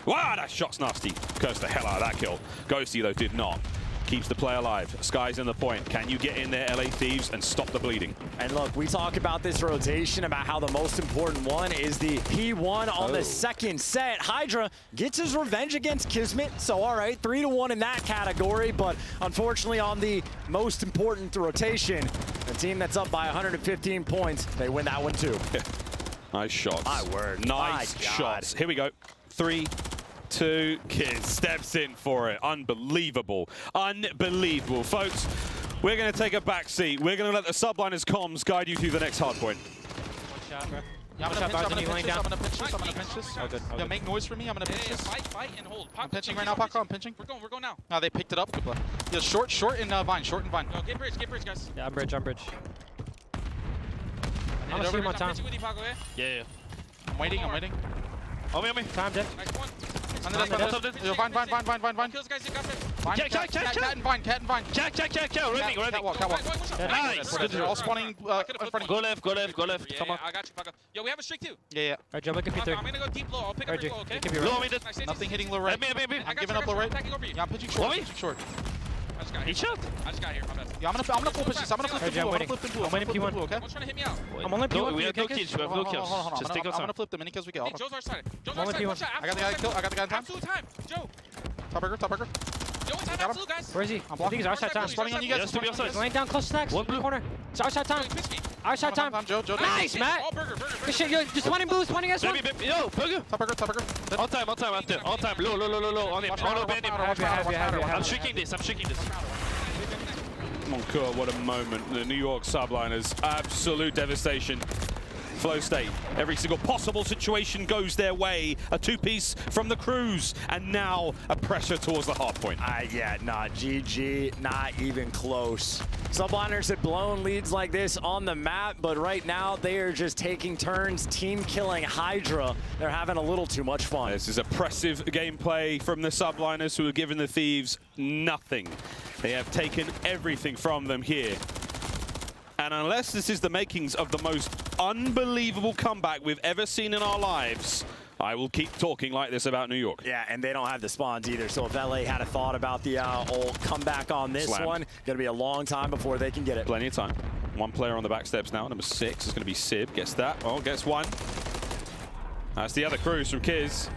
Wow, that shot's nasty. Cursed the hell out of that kill. Ghosty, though, did not. Keeps the play alive. Sky's in the point. Can you get in there, LA Thieves, and stop the bleeding? And look, we talk about this rotation, about how the most important one is the P1 on the second set. Hydra gets his revenge against Kismet, so all right, 3-1 in that category, but unfortunately on the most important rotation, the team that's up by 115 points, they win that one too. Nice shots. My word. Nice My God. shots. Here we go. 3, 2, Kiz steps in for it. Unbelievable. Unbelievable. Folks, we're going to take a back seat. We're going to let the Subliners comms guide you through the next hard point. Yeah, I'm gonna pinch this. Oh, good. Yeah, make noise for me. I'm gonna pinch this. Fight and hold. I'm pinching right now, Paco. I'm pinching. We're going now. No, they picked it up. Good play. Yeah, short and vine. Short and vine. Go, get bridge, guys. Yeah, I'm bridge. I'm gonna see him on time. Yeah. I'm waiting. On me. Time dead. Nice one. Under that, vine. Kills, guys, you got it. Vine. Cat and vine. Catwalk. Nice. They're all spawning in front of you. Go left. Yeah, Come on. I got you, Paco. Yo, we have a streak too. Yeah. Alright, jump like a I'm P3. gonna go deep low. I'll pick up your low, okay? Give me low. Nice, Nothing hitting low right. I'm giving up low right. Yeah, I'm pitching short. I just got here. My bad. Yeah, I'm gonna full pitch this. I'm gonna flip the blue. I'm winning P1. Okay. One's trying to hit me out. I'm only P1. We have no kills. We have no kills. Hold on. Just take our I'm time. gonna flip the many kills we get. Hey, Joe's our side. Only P1. One shot. I got the guy kill. I got the guy in time. Absolute time. Joe. Top burger. Joe in time. Got him. Absolute, guys. Where is he? I'm I think he's outside time. I'm spawning on you guys. Yes, to be outside. He's laying down close to snacks. One blue. Corner. It's outside time. He pissed me. Outside time. Joe. Nice, Matt. Oh, burger. Good shit. Yo, just spawning blue. Spawning S1. Yo, Burger. Top burger. On time, after. On time. Low. On him. Watch out. I'm shaking this. Moncoeur, what a moment. The New York Subliners, absolute devastation. Flow state. Every single possible situation goes their way. A two-piece from the Cruise, and now a pressure towards the hard point. Yeah, nah, GG, not even close. Subliners had blown leads like this on the map, but right now they are just taking turns team killing Hydra. They're having a little too much fun. This is oppressive gameplay from the Subliners, who have given the Thieves nothing. They have taken everything from them here. And unless this is the makings of the most unbelievable comeback we've ever seen in our lives, I will keep talking like this about New York. Yeah, and they don't have the spawns either, so if LA had a thought about the old comeback on this one, gonna be a long time before they can get it. Plenty of time. One player on the back steps now. Number 6 is going to be Sib. Gets that. Oh, gets one. That's the other Cruise from Kiz.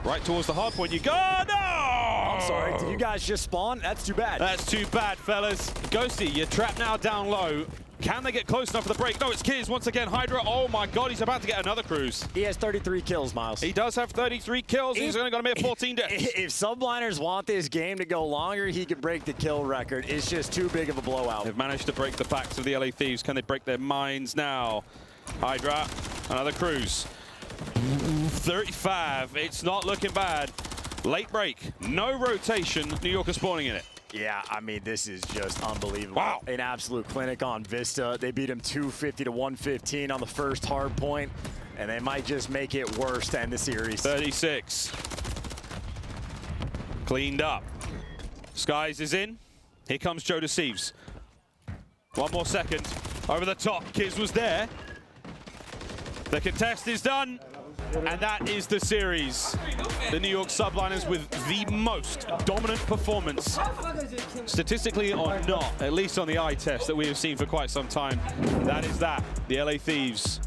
Right towards the hard point you go. No! I'm sorry, did you guys just spawn? That's too bad. That's too bad, fellas. Ghosty, you're trapped now down low. Can they get close enough for the break? No, it's Kiz once again. Hydra, oh my God, he's about to get another Cruise. He has 33 kills, Miles. He does have 33 kills. He's only going to be at 14 deaths. If Subliners want this game to go longer, he could break the kill record. It's just too big of a blowout. They've managed to break the backs of the LA Thieves. Can they break their minds now? Hydra, another Cruise. 35, it's not looking bad. Late break, no rotation. New York are spawning in it. Yeah, I mean, this is just unbelievable. Wow. An absolute clinic on Vista. They beat him 250 to 115 on the first hard point, and they might just make it worse to end the series. 36. Cleaned up. Skies is in. Here comes Joe Deceives. One more second. Over the top. Kiz was there. The contest is done. And that is the series. The New York Subliners with the most dominant performance, statistically or not, at least on the eye test that we have seen for quite some time. That is that. The LA Thieves,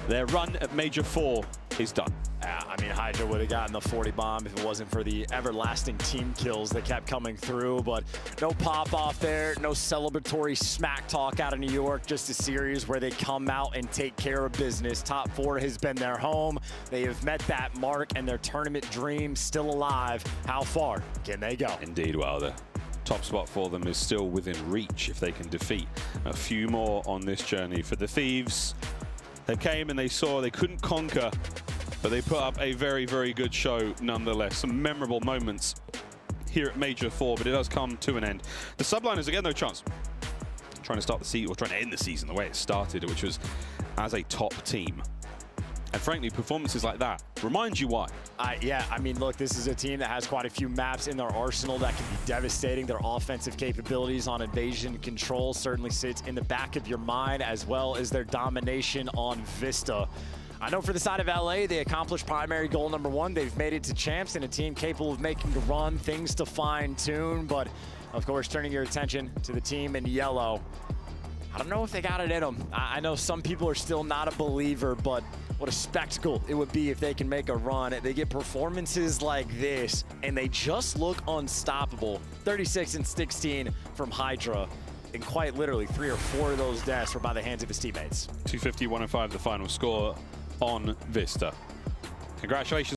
their run at Major 4 is done. I mean, Hydra would have gotten the 40 bomb if it wasn't for the everlasting team kills that kept coming through, but no pop off there, no celebratory smack talk out of New York, just a series where they come out and take care of business. Top 4 has been their home. They have met that mark and their tournament dream still alive. How far can they go? Indeed, well, the top spot for them is still within reach if they can defeat a few more on this journey. For the Thieves, they came and they saw they couldn't conquer, but they put up a very, very good show nonetheless. Some memorable moments here at Major 4, but it does come to an end. The Subliners, again, no chance. Trying to start the season, or trying to end the season the way it started, which was as a top team. And frankly, performances like that remind you why. Yeah, I mean, look, this is a team that has quite a few maps in their arsenal that can be devastating. Their offensive capabilities on invasion control certainly sits in the back of your mind, as well as their domination on Vista. I know for the side of LA, they accomplished primary goal number 1. They've made it to champs and a team capable of making a run, things to fine tune, but of course, turning your attention to the team in yellow. I don't know if they got it in them. I know some people are still not a believer, but what a spectacle it would be if they can make a run. They get performances like this, and they just look unstoppable. 36 and 16 from Hydra, and quite literally 3 or 4 of those deaths were by the hands of his teammates. 250-105 the final score on Vista. Congratulations.